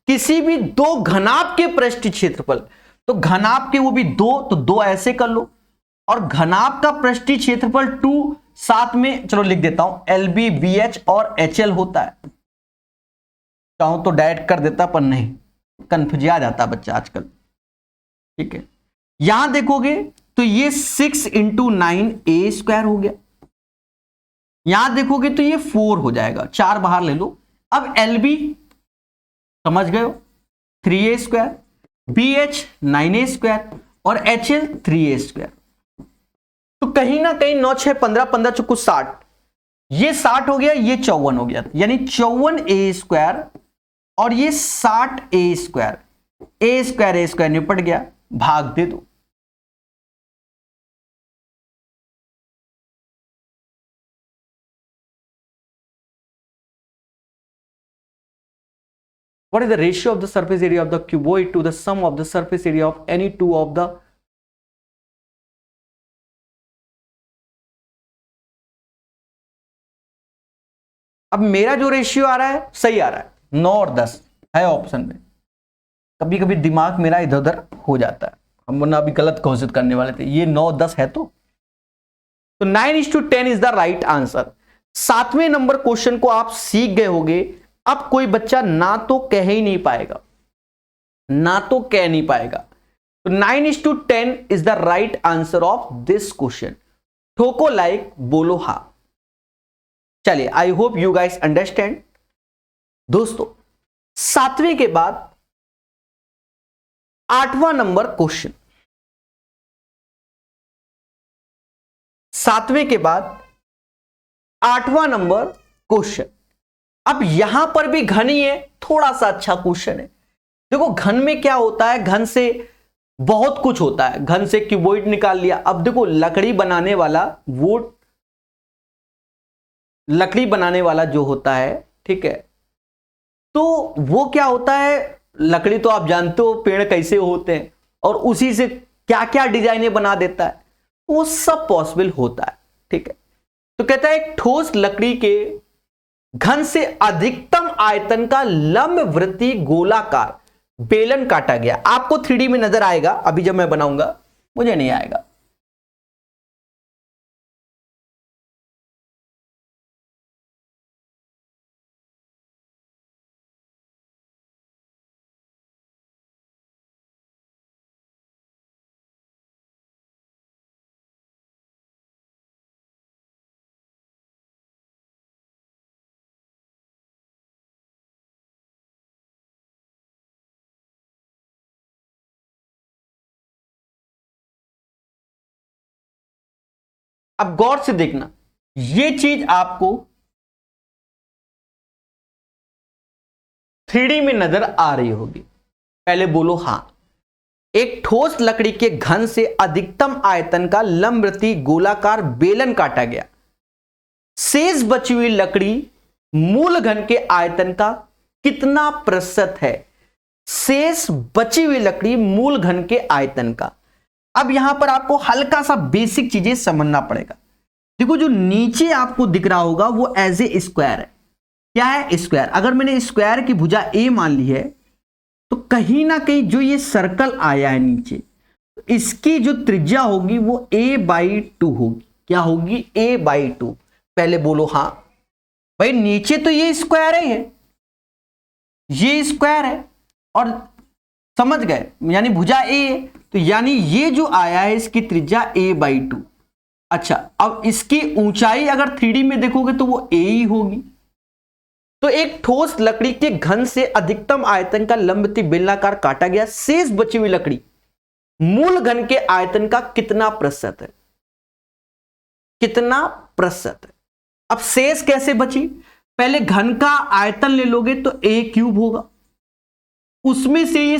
किसी भी 2 घनाभ के पृष्ठीय क्षेत्रफल, तो घनाभ के वो भी 2, तो 2 ऐसे कर लो, और घनाभ का पृष्ठीय क्षेत्रफल 2, साथ में चलो लिख देता हूं LB BH और HL होता है। चाहूं तो डायरेक्ट कर देता, पर नहीं, कंफ्यूज आ जाता बच्चा आजकल, ठीक है। यहां देखोगे तो ये 6 × 9a स्क्वायर हो गया, यहां देखोगे तो ये 4 हो जाएगा, 4 बाहर ले लो। अब LB समझ गए हो 3a square, BH 9a square और HL 3a स्क्वायर। तो कहीं ना कहीं 9 6 15 15 चौको 60, ये 60 हो गया, ये 54 हो गया, यानी 54a स्क्वायर और ये 60a स्क्वायर, a स्क्वायर निपट गया, भाग दे दो। What is the ratio of the surface area of the cuboid to the sum of the surface area of any two of the अब मेरा जो रेशियो आ रहा है सही आ रहा है, 9 और 10 है ऑप्शन में। कभी कभी दिमाग मेरा इधर उधर हो जाता है, हम वरना अभी गलत घोषित करने वाले थे, ये 9 10 है तो 9:10 इज द राइट आंसर। 7वें नंबर क्वेश्चन को आप सीख गए होंगे। अब कोई बच्चा ना तो कह ही नहीं पाएगा, ना तो कह नहीं पाएगा, तो 9:10 is the right answer of this question. ठोको लाइक, बोलो हा। चलिए, I hope you guys understand. दोस्तों 7वें के बाद 8वां नंबर क्वेश्चन, 7वें के बाद 8वां नंबर क्वेश्चन। अब यहां पर भी घन ही है, थोड़ा सा अच्छा क्वेश्चन है। देखो घन में क्या होता है, घन से बहुत कुछ होता है। घन से क्यूबॉइड निकाल लिया। अब देखो लकड़ी बनाने वाला, वो लकड़ी बनाने वाला जो होता है, ठीक है, तो वो क्या होता है, लकड़ी तो आप जानते हो पेड़ कैसे होते हैं, और उसी से क्या क्या डिजाइनें बना देता है, वो सब पॉसिबल होता है, ठीक है। तो कहता है एक ठोस लकड़ी के घन से अधिकतम आयतन का लंबवृत्तीय गोलाकार बेलन काटा गया। आपको 3D में नजर आएगा, अभी जब मैं बनाऊंगा मुझे नहीं आएगा। अब गौर से देखना, ये चीज आपको 3D में नजर आ रही होगी। पहले बोलो हां। एक ठोस लकड़ी के घन से अधिकतम आयतन का लंबवृत्तीय गोलाकार बेलन काटा गया। शेष बची हुई लकड़ी मूल घन के आयतन का कितना प्रतिशत है शेष बची हुई लकड़ी मूल घन के आयतन का। अब यहां पर आपको हल्का सा बेसिक चीजें समझना पड़ेगा। देखो जो नीचे आपको दिख रहा होगा वो एज ए स्क्वायर है। क्या है? स्क्वायर। अगर मैंने स्क्वायर की भुजा ए मान ली है तो कहीं ना कहीं जो ये सर्कल आया है नीचे, तो इसकी जो त्रिज्या होगी वो a/2 होगी। क्या होगी? a/2। पहले बोलो हाँ भाई, नीचे तो ये स्क्वायर है, ये स्क्वायर है और समझ गए, यानी भुजा ए है, तो यानी ये जो आया है इसकी त्रिज्या a/2। अच्छा, अब इसकी ऊंचाई अगर 3D में देखोगे तो वो a ही होगी। तो एक ठोस लकड़ी के घन से अधिकतम आयतन का लंबवती बेलनाकार काटा गया शेष बची हुई लकड़ी मूल घन के आयतन का कितना प्रतिशत है? कितना प्रतिशत है? अब शेष कैसे बची? पहले घन का आयतन ले लोगे तो a³ होगा, उसमें से ये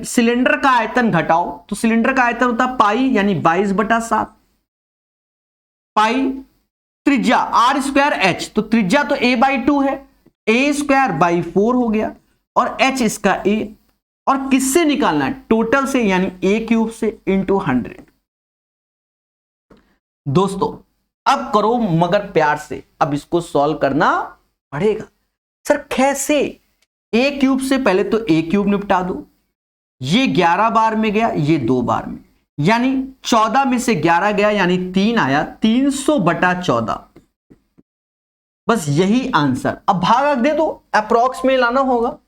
सिलेंडर का आयतन घटाओ तो सिलेंडर का आयतन होता है पाई, यानी 22/7 पाई। त्रिज्या r²h, तो त्रिज्या तो a/2 है, a²/4 हो गया और h इसका a। और किससे निकालना है? टोटल से, यानी a³ से इंटू 100। दोस्तों अब करो मगर प्यार से, अब इसको सॉल्व करना पड़ेगा। सर कैसे? a³ से पहले तो a³ निपटा दो, ये 11 बार में गया, ये 2 बार में, यानी 14 में से 11 गया यानी 3 आया, 300/14। बस यही आंसर। अब भाग दे दो, अप्रॉक्स में लाना होगा।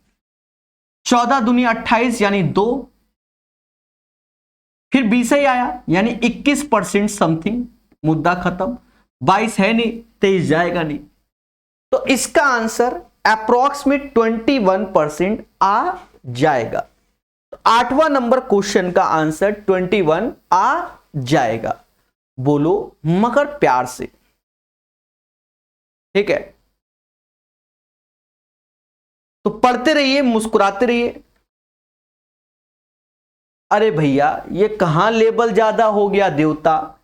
14 दूनी 28 यानी 2, फिर 20 ही आया यानी 21% समथिंग, मुद्दा खत्म। 22 है नहीं, 23 जाएगा नहीं, तो इसका आंसर अप्रॉक्स में 21% आ जाएगा। तो 8वां नंबर क्वेश्चन का आंसर 21 आ जाएगा। बोलो मगर प्यार से, ठीक है? तो पढ़ते रहिए, मुस्कुराते रहिए। अरे भैया ये कहां लेवल ज्यादा हो गया देवता,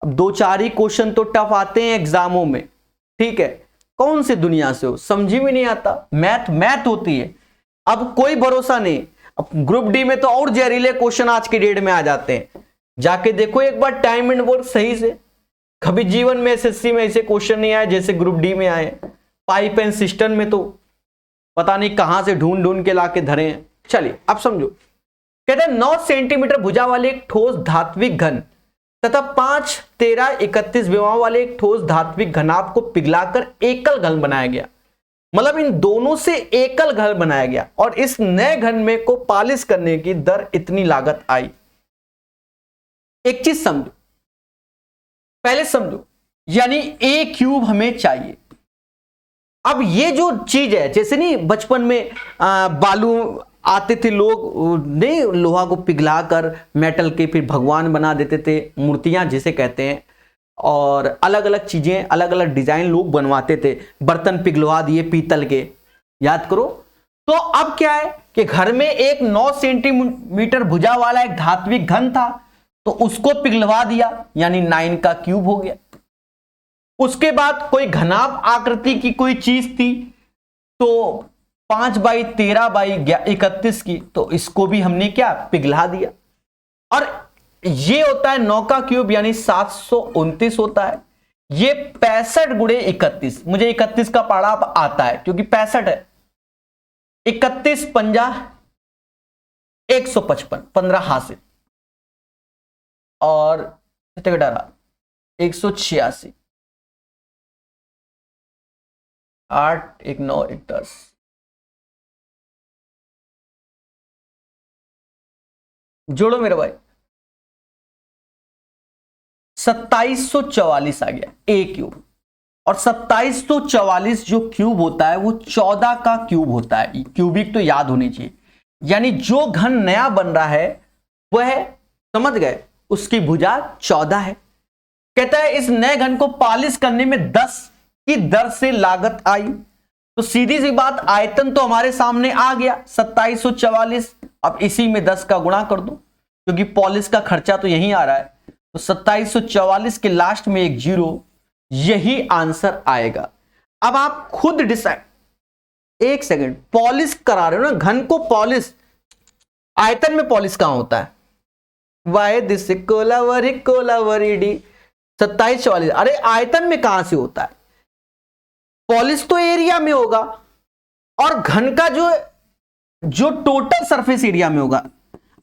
अब 2-4 ही क्वेश्चन तो टफ आते हैं एग्जामों में, ठीक है? कौन से दुनिया से हो, समझी में नहीं आता। मैथ होती है, अब कोई भरोसा नहीं। अब ग्रुप डी में तो और जहरीले क्वेश्चन आज की डेट में आ जाते हैं, जाके देखो एक बार टाइम एंड वर्क सही से। कभी जीवन में एसएससी में ऐसे क्वेश्चन नहीं आए जैसे ग्रुप डी में आए। पाइप एंड सिस्टम में तो पता नहीं कहां से ढूंढ के लाके धरे हैं। चलिए अब समझो, कहते हैं 9 सेंटीमीटर भुजा वाले एक ठोस धात्विक घन तथा 5, 13, 31 विमाओं वाले एक ठोस धात्विक घनाभ को पिघलाकर एकल घन बनाया गया। मतलब इन दोनों से एकल घन बनाया गया और इस नए घन में को पॉलिश करने की दर इतनी लागत आई। एक चीज समझो, पहले समझो, यानी a³ हमें चाहिए। अब ये जो चीज है, जैसे नहीं बचपन में बालू आते थे लोग, नहीं लोहा को पिघलाकर मेटल के फिर भगवान बना देते थे, मूर्तियां जिसे कहते हैं, और अलग अलग चीजें, अलग अलग डिजाइन लोग बनवाते थे। बर्तन पिघलवा दिए पीतल के, याद करो। तो अब क्या है कि घर में एक 9 सेंटीमीटर भुजा वाला एक धात्विक घन था, तो उसको पिघलवा दिया, यानी 9³ हो गया। उसके बाद कोई घनाभ आकृति की कोई चीज थी, तो 5/13/31 की, तो इसको भी हमने क्या पिघला दिया। और ये होता है 9³ यानी 729 होता है। ये 65 गुणे 31, मुझे 31 का पढ़ा आता है क्योंकि 65 है। 31 50 155, 15 हासिल और 186, 8 1 9 1 10, जोड़ो मेरे भाई, 2744 आ गया a³। और 2744 जो क्यूब होता है वो 14 का क्यूब होता है। क्यूबिक तो याद होनी चाहिए, यानी जो घन नया बन रहा है वह, समझ गए, उसकी भुजा 14 है। कहता है इस नए घन को पॉलिश करने में 10 की दर से लागत आई। तो सीधी सी बात, आयतन तो हमारे सामने आ गया 2744। अब इसी में 10 का गुणा कर दो क्योंकि पॉलिश का खर्चा तो यहीं आ रहा है। तो 2744 के लास्ट में एक 0, यही आंसर आएगा। अब आप खुद डिसाइड, एक सेकंड, पॉलिश करा रहे हो ना, घन को पॉलिश, आयतन में पॉलिश कहां होता है? वाई दिस कोलावरी डी 2744, अरे आयतन में कहां से होता है? पॉलिश तो एरिया में होगा, और घन का जो टोटल सरफेस एरिया में होगा,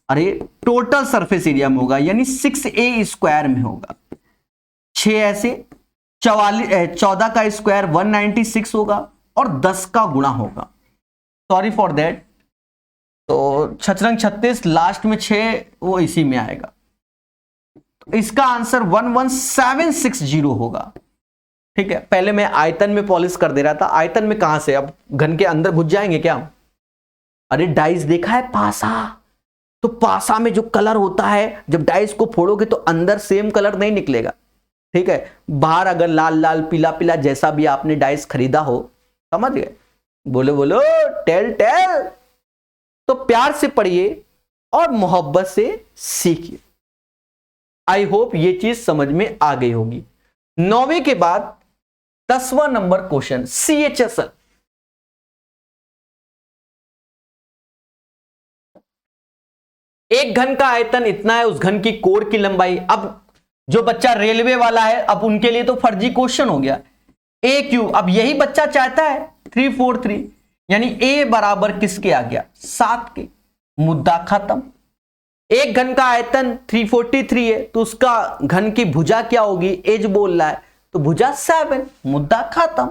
अरे टोटल सरफेस एरिया में होगा, यानी 6a स्क्वायर में होगा। 6 ऐसे 14 का स्क्वायर 196 होगा, और 10 का गुणा होगा, सॉरी फॉर दैट, तो छछरंग 36 लास्ट में 6 वो इसी में आएगा, तो इसका आंसर 11760 होगा। ठीक है, पहले मैं आयतन में पॉलिश कर दे रहा था, आयतन में कहां से, अब घन के अंदर घुस जाएंगे क्या? अरे डाइस देखा है पासा, तो पासा में जो कलर होता है, जब डाइस को फोड़ोगे तो अंदर सेम कलर नहीं निकलेगा। ठीक है, बाहर अगर लाल लाल पीला पीला जैसा भी आपने डाइस खरीदा हो, समझ गए? बोलो बोलो, टेल टेल। तो प्यार से पढ़िए और मोहब्बत से सीखिए। आई होप ये चीज समझ में आ गई होगी। 9वीं के बाद 10वां नंबर क्वेश्चन, CHSL। एक घन का आयतन इतना है, उस घन की कोर की लंबाई। अब जो बच्चा रेलवे वाला है, अब उनके लिए तो फर्जी क्वेश्चन हो गया। ए क्यू, अब यही बच्चा चाहता है 343, यानी ए बराबर किसके आ गया? 7 के। मुद्दा खत्म। एक घन का आयतन 343 है, तो उसका घन की भुजा क्या होगी? एज बोल रहा है, तो भुजा 7। मुद्दा खत्म।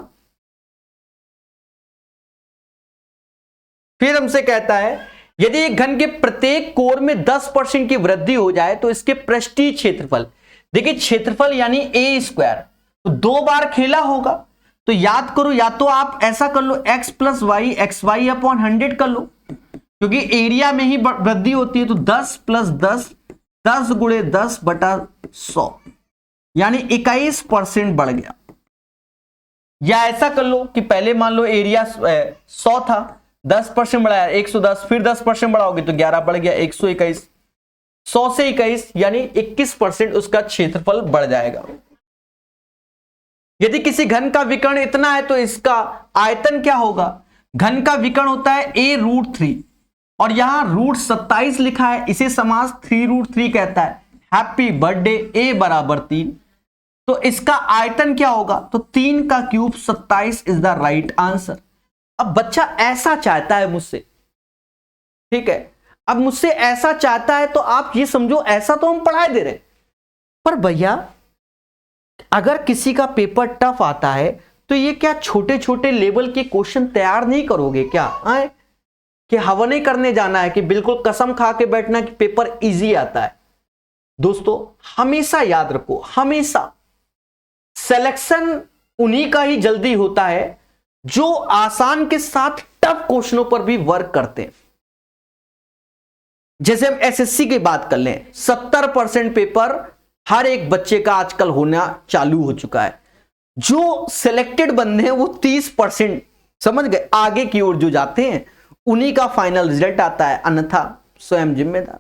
फिर हमसे कहता है यदि एक घन के प्रत्येक कोर में 10% की वृद्धि हो जाए तो इसके पृष्ठीय क्षेत्रफल, देखिए क्षेत्रफल यानी ए स्क्वायर, तो 2 बार खेला होगा, तो याद करो, या तो आप ऐसा कर लो x plus Y XY upon 100 कर लो, क्योंकि एरिया में ही वृद्धि होती है, तो 10 प्लस 10, 10 गुणे 10 बटा 100, यानी 21% बढ़ गया। या ऐसा कर लो कि पहले मान लो एरिया 100 था, 10% बढ़ाया 110, फिर 10% बढ़ाओगे तो 11 बढ़ गया 121, 100 से 21 यानी 21% उसका क्षेत्रफल बढ़ जाएगा। यदि किसी घन का विकर्ण इतना है तो इसका आयतन क्या होगा? घन का विकर्ण होता है a√3, और यहां √27 लिखा है, इसे समास 3√3 कहता है। हैप्पी बर्थडे, a बराबर 3, तो इसका आयतन क्या होगा? तो 3 का cube 27 is the right answer. अब बच्चा ऐसा चाहता है मुझसे, ठीक है, अब मुझसे ऐसा चाहता है, तो आप ये समझो ऐसा तो हम पढ़ा दे रहे, पर भैया अगर किसी का पेपर टफ आता है तो ये क्या छोटे छोटे लेवल के क्वेश्चन तैयार नहीं करोगे क्या? आए कि हवा नहीं करने जाना है कि बिल्कुल कसम खा के बैठना कि पेपर इजी आता है। दोस्तों हमेशा याद रखो, हमेशा सिलेक्शन उन्हीं का ही जल्दी होता है जो आसान के साथ टफ क्वेश्चनों पर भी वर्क करते हैं। जैसे हम एसएससी की बात कर लें, 70% पेपर हर एक बच्चे का आजकल होना चालू हो चुका है। जो सिलेक्टेड बंदे हैं वो 30%, समझ गए, आगे की ओर जो जाते हैं उन्हीं का फाइनल रिजल्ट आता है, अन्यथा स्वयं जिम्मेदार।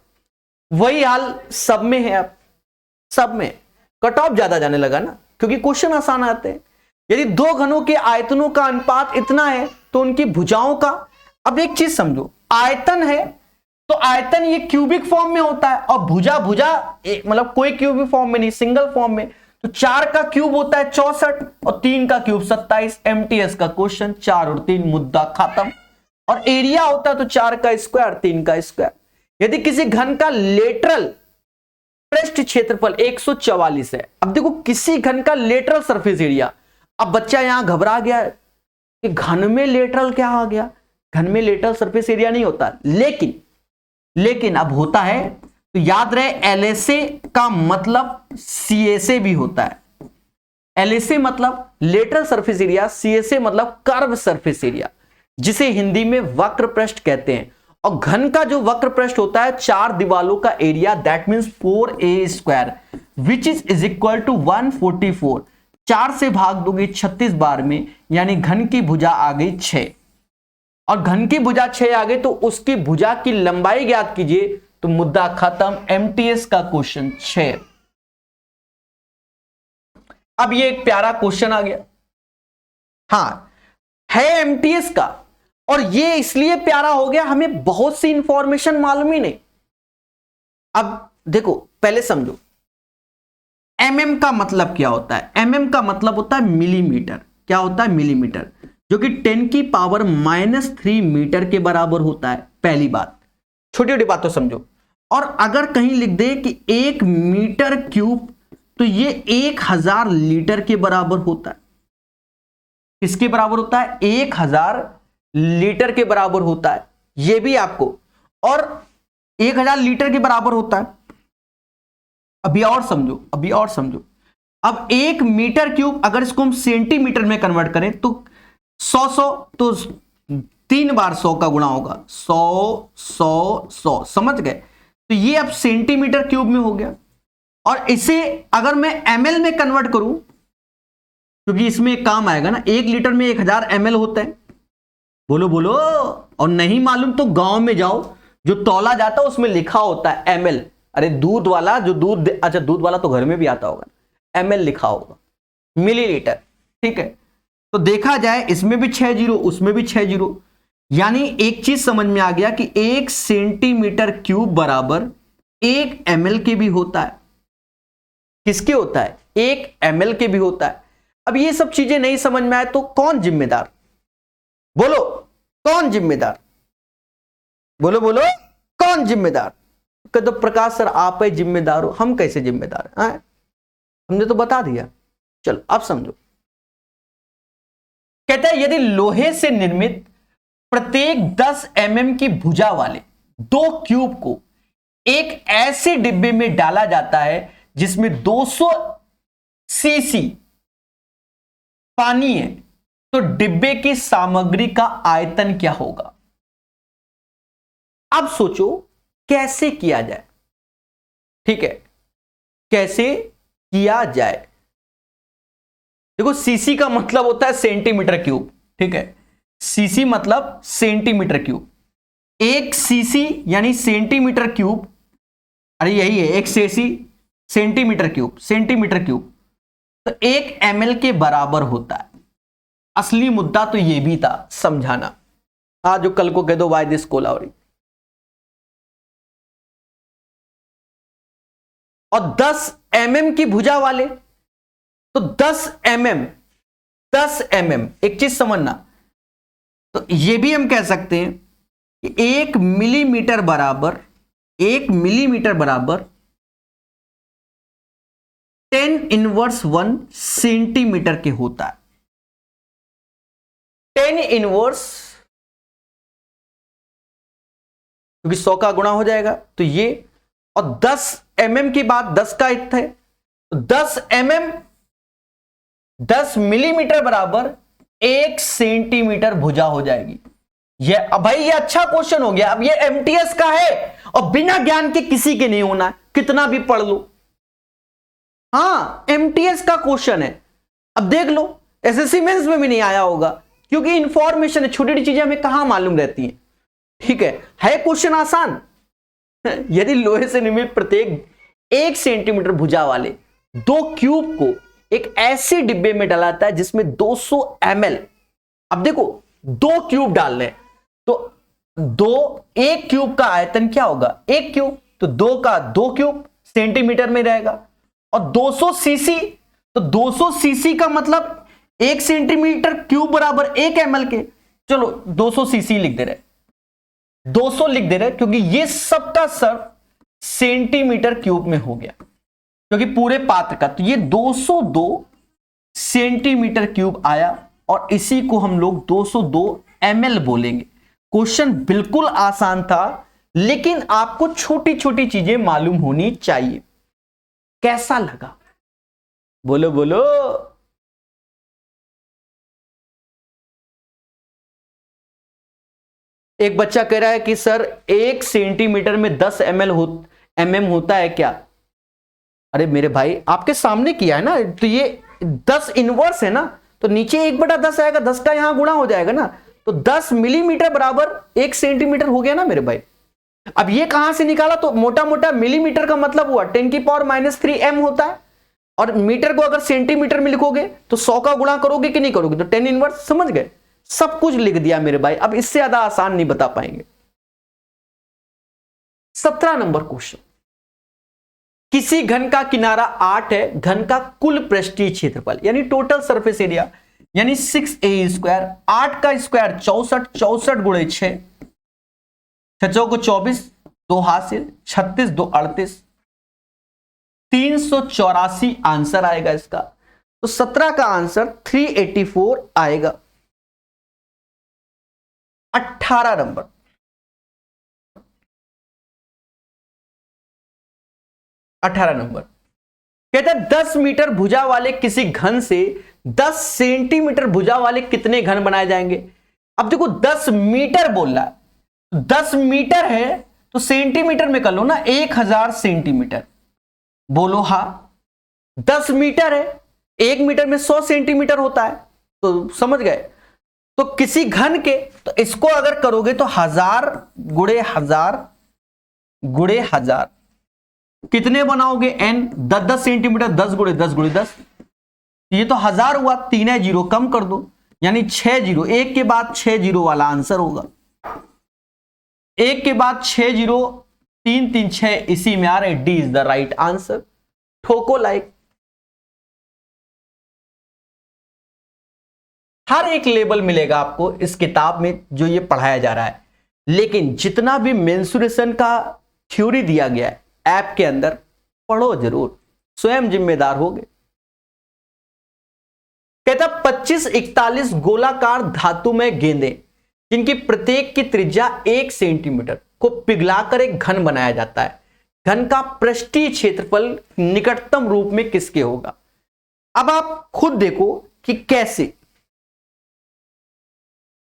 वही हाल सब में है। अब सब में कट ऑफ ज्यादा जाने लगा ना, क्योंकि क्वेश्चन आसान आते हैं। यदि दो घनों के आयतनों का अनुपात इतना है तो उनकी भुजाओं का, अब एक चीज समझो, आयतन है तो आयतन ये क्यूबिक फॉर्म में होता है, और भुजा मतलब कोई क्यूबिक फॉर्म में नहीं, सिंगल फॉर्म में। तो 4 का क्यूब होता है 64 और 3 का क्यूब 27। एमटीएस का क्वेश्चन, 4 और 3, मुद्दा खत्म। और एरिया होता है तो 4 का स्क्वायर 3 का स्क्वायर। यदि किसी घन का लेटरल पृष्ठ क्षेत्रफल 144 है, अब देखो किसी घन का लेटरल सरफेस एरिया, अब बच्चा यहां घबरा गया कि घन में लेटरल क्या आ गया? घन में लेटरल सरफेस एरिया नहीं होता, लेकिन अब होता है, तो याद रहे एलएसए का मतलब सीएसए भी होता है। एलएसए मतलब लेटरल सरफेस एरिया, सीएसए मतलब कर्व सरफेस एरिया, जिसे हिंदी में वक्र पृष्ठ कहते हैं। और घन का जो वक्र पृष्ठ होता है 4 दीवालों का area, that means 4a square, which is equal to 144। 4 से भाग दोगे 36 बार में, यानी घन की भुजा आ गई 6, और घन की भुजा 6 आ गई तो उसकी भुजा की लंबाई ज्ञात कीजिए, तो मुद्दा खत्म। एमटीएस का क्वेश्चन 6। अब ये एक प्यारा क्वेश्चन आ गया, हाँ है एमटीएस का, और ये इसलिए प्यारा हो गया, हमें बहुत सी इंफॉर्मेशन मालूम ही नहीं। अब देखो पहले समझो एमएम का मतलब क्या होता है। एमएम का मतलब होता है मिलीमीटर। क्या होता है? मिलीमीटर, जो कि 10⁻³ मीटर के बराबर होता है। पहली बात, छोटी छोटी बात तो समझो। और अगर कहीं लिख दे कि 1 मीटर क्यूब, तो ये 1000 लीटर के बराबर होता है। किसके बराबर होता है? 1000 लीटर के बराबर होता है, ये भी आपको, और 1000 लीटर के बराबर होता है। अभी और समझो, अभी और समझो। अब 1 मीटर क्यूब अगर इसको हम सेंटीमीटर में कन्वर्ट करें तो 100 तो 3 बार 100 का गुणा होगा, 100 100 100, समझ गए? तो ये अब सेंटीमीटर क्यूब में हो गया। और इसे अगर मैं एमएल में कन्वर्ट करूं, क्योंकि इसमें एक काम आएगा ना, 1 लीटर में 1000 ml होता है। बोलो बोलो। और नहीं मालूम तो गांव में जाओ, जो तौला जाता है उसमें लिखा होता है ml। अरे दूध वाला जो दूध, अच्छा दूध वाला तो घर में भी आता होगा, ml लिखा होगा, मिलीलीटर। ठीक है, तो देखा जाए इसमें भी 6 जीरो, उसमें भी 6 जीरो, यानी एक चीज समझ में आ गया कि 1 सेंटीमीटर क्यूब बराबर 1 ml के भी होता है। किसके होता है? 1 ml के भी होता है। अब ये सब चीजें नहीं समझ में आए तो कौन जिम्मेदार? बोलो कौन जिम्मेदार? बोलो बोलो, कौन जिम्मेदार? तो प्रकाश सर आप ही जिम्मेदार हो, हम कैसे जिम्मेदार हैं? हमने तो बता दिया। चलो अब समझो। कहता है यदि लोहे से निर्मित प्रत्येक 10 mm की भुजा वाले 2 क्यूब को एक ऐसे डिब्बे में डाला जाता है जिसमें 200 सीसी पानी है, तो डिब्बे की सामग्री का आयतन क्या होगा? अब सोचो कैसे किया जाए। ठीक है, कैसे किया जाए? देखो सीसी का मतलब होता है सेंटीमीटर क्यूब। ठीक है, सीसी मतलब सेंटीमीटर क्यूब। 1 सीसी यानी सेंटीमीटर क्यूब, अरे यही है 1 CC centimetre cube, centimetre cube, तो 1 ml के बराबर होता है। असली मुद्दा तो यह भी था समझाना, आज जो कल को कह दो वाई दिस कोलावरी। और 10 mm की भुजा वाले, तो 10 mm, 10 mm, एक चीज समझना, तो यह भी हम कह सकते हैं कि 1 मिलीमीटर बराबर, 1 मिलीमीटर बराबर 10⁻1 सेंटीमीटर के होता है। 10⁻, क्योंकि 100 का गुणा हो जाएगा तो ये, और 10 mm की बात 10 का इतना है, तो 10 mm 10 मिलीमीटर बराबर 1 सेंटीमीटर भुजा हो जाएगी। ये अब भाई ये अच्छा क्वेश्चन हो गया। अब ये एमटीएस का है और बिना ज्ञान के किसी के नहीं होना, कितना भी पढ़ लो। हां एमटीएस का क्वेश्चन है। अब देख लो एसएससी मेंस में भी नहीं आया होगा, क्योंकि इंफॉर्मेशन है, छोटी छोटी चीजें हमें कहां मालूम रहती हैं। ठीक है क्वेश्चन आसान। यदि लोहे से निर्मित प्रत्येक 1 सेंटीमीटर भुजा वाले 2 क्यूब को एक ऐसे डिब्बे में डाला जाता है जिसमें 200 ml, अब देखो 2 क्यूब डाल रहे हैं, तो 1 क्यूब का आयतन क्या होगा? 1 क्यूब, तो 2 का 2 क्यूब सेंटीमीटर में रहेगा। और 200 सीसी, तो 200 सीसी का मतलब 1 सेंटीमीटर क्यूब बराबर 1 ml के। चलो 200 सीसी लिख दे रहे, 200 लिख दे रहे, क्योंकि ये सबका सब सेंटीमीटर क्यूब में हो गया, क्योंकि पूरे पात्र का, तो ये 202 सेंटीमीटर क्यूब आया, और इसी को हम लोग 202 ml बोलेंगे। क्वेश्चन बिल्कुल आसान था, लेकिन आपको छोटी छोटी चीजें मालूम होनी चाहिए। कैसा लगा? बोलो बोलो। एक बच्चा कह रहा है कि सर 1 सेंटीमीटर में 10 mm होता है क्या? अरे मेरे भाई आपके सामने किया है ना, तो ये 10 इनवर्स है ना, तो नीचे 1/10 आएगा, 10 का यहां गुणा हो जाएगा ना, तो 10 मिलीमीटर बराबर 1 सेंटीमीटर हो गया ना मेरे भाई। अब ये कहां से निकाला? तो मोटा मोटा मिलीमीटर का मतलब हुआ 10⁻³ m होता है, और मीटर को अगर सेंटीमीटर में लिखोगे तो 100 का गुणा करोगे कि नहीं करोगे, तो 10 इनवर्स, समझ गए, सब कुछ लिख दिया मेरे भाई। अब इससे ज्यादा आसान नहीं बता पाएंगे। 17 नंबर क्वेश्चन, किसी घन का किनारा 8 है, घन का कुल पृष्ठीय क्षेत्रफल यानी टोटल सरफेस एरिया यानी 6a², 8 का स्क्वायर 64, 64 गुणे 6, 6 को 24, 2 हासिल, 36 2 38, 384 आंसर आएगा इसका। तो 17 का आंसर 384 आएगा। 18 नंबर, कहता है 10 मीटर भुजा वाले किसी घन से 10 सेंटीमीटर भुजा वाले कितने घन बनाए जाएंगे। अब देखो 10 मीटर बोल रहा है, 10 मीटर है तो सेंटीमीटर में कर लो ना, 1000 सेंटीमीटर। बोलो हाँ, 10 मीटर है, 1 मीटर में 100 सेंटीमीटर होता है, तो समझ गए। तो किसी घन के, तो इसको अगर करोगे तो 1000 गुणे 1000 गुणे 1000 कितने बनाओगे n, 10-10 सेंटीमीटर, 10 गुणे 10 गुणे 10, ये तो 1000 हुआ, 3 है 0 कम कर दो, यानी 6 0, एक के बाद 6 0 वाला आंसर होगा। एक के बाद 6 0, 3 3 6, इसी में आ रहे, D is the right answer. ठोको लाइक। हर एक लेवल मिलेगा आपको इस किताब में जो ये पढ़ाया जा रहा है, लेकिन जितना भी मेंसुरेशन का थ्योरी दिया गया है ऐप के अंदर, पढ़ो जरूर, स्वयं जिम्मेदार होगे। कहता 25-41 गोलाकार धातु में गेंदें जिनकी प्रत्येक की त्रिज्या 1 सेंटीमीटर को पिघलाकर एक घन बनाया जाता है, घन का पृष्ठीय क्षेत्रफल निकटतम रूप में किसके होगा। अब आप खुद देखो कि कैसे।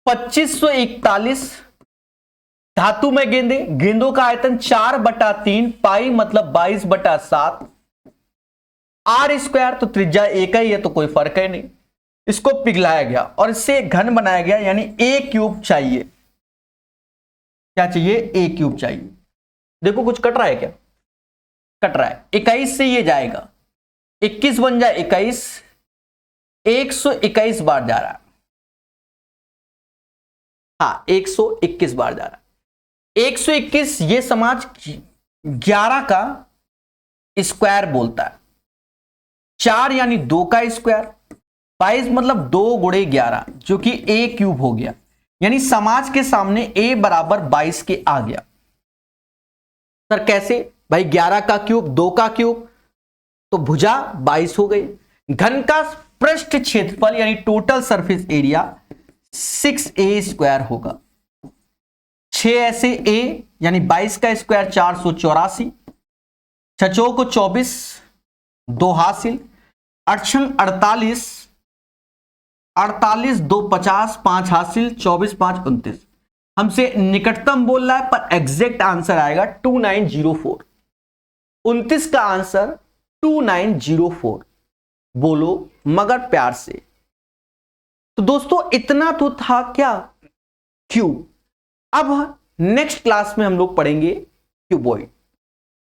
2541 धातु में गेंदे, गेंदों का आयतन 4/3, पाई मतलब 22/7, आर स्क्वायर तो त्रिज्या एक ही है तो कोई फर्क है नहीं, इसको पिघलाया गया और इससे घन बनाया गया, यानी ए क्यूब चाहिए। क्या चाहिए, ए क्यूब चाहिए। देखो कुछ कट रहा है क्या, कट रहा है। 21 से ये जाएगा, 21 बन जाए 21, 121 बार जा रहा है, हाँ 121 बार जा रहा है। 121 ये समाज 11 का स्क्वायर बोलता है, 4 यानी 2 का स्क्वायर, 22 मतलब 2 गुणे 11 जो कि ए क्यूब हो गया, यानी समाज के सामने a बराबर 22 के आ गया। सर कैसे भाई, 11 का क्यूब 2 का क्यूब, तो भुजा 22 हो गई। घन का पृष्ठ क्षेत्रफल यानी टोटल सरफेस एरिया 6a² होगा। 6 ऐसे a यानी 22 का स्क्वायर 484, 6 को 24, 2 हासिल, 8 48, 48 2 50, 5 हासिल, 24 5 29। हमसे निकटतम बोल रहा है पर एग्जैक्ट आंसर आएगा 2904। 29 का आंसर 2904। बोलो मगर प्यार से। तो दोस्तों इतना तो था क्या, क्यूब। अब नेक्स्ट क्लास में हम लोग पढ़ेंगे क्यूबॉइड।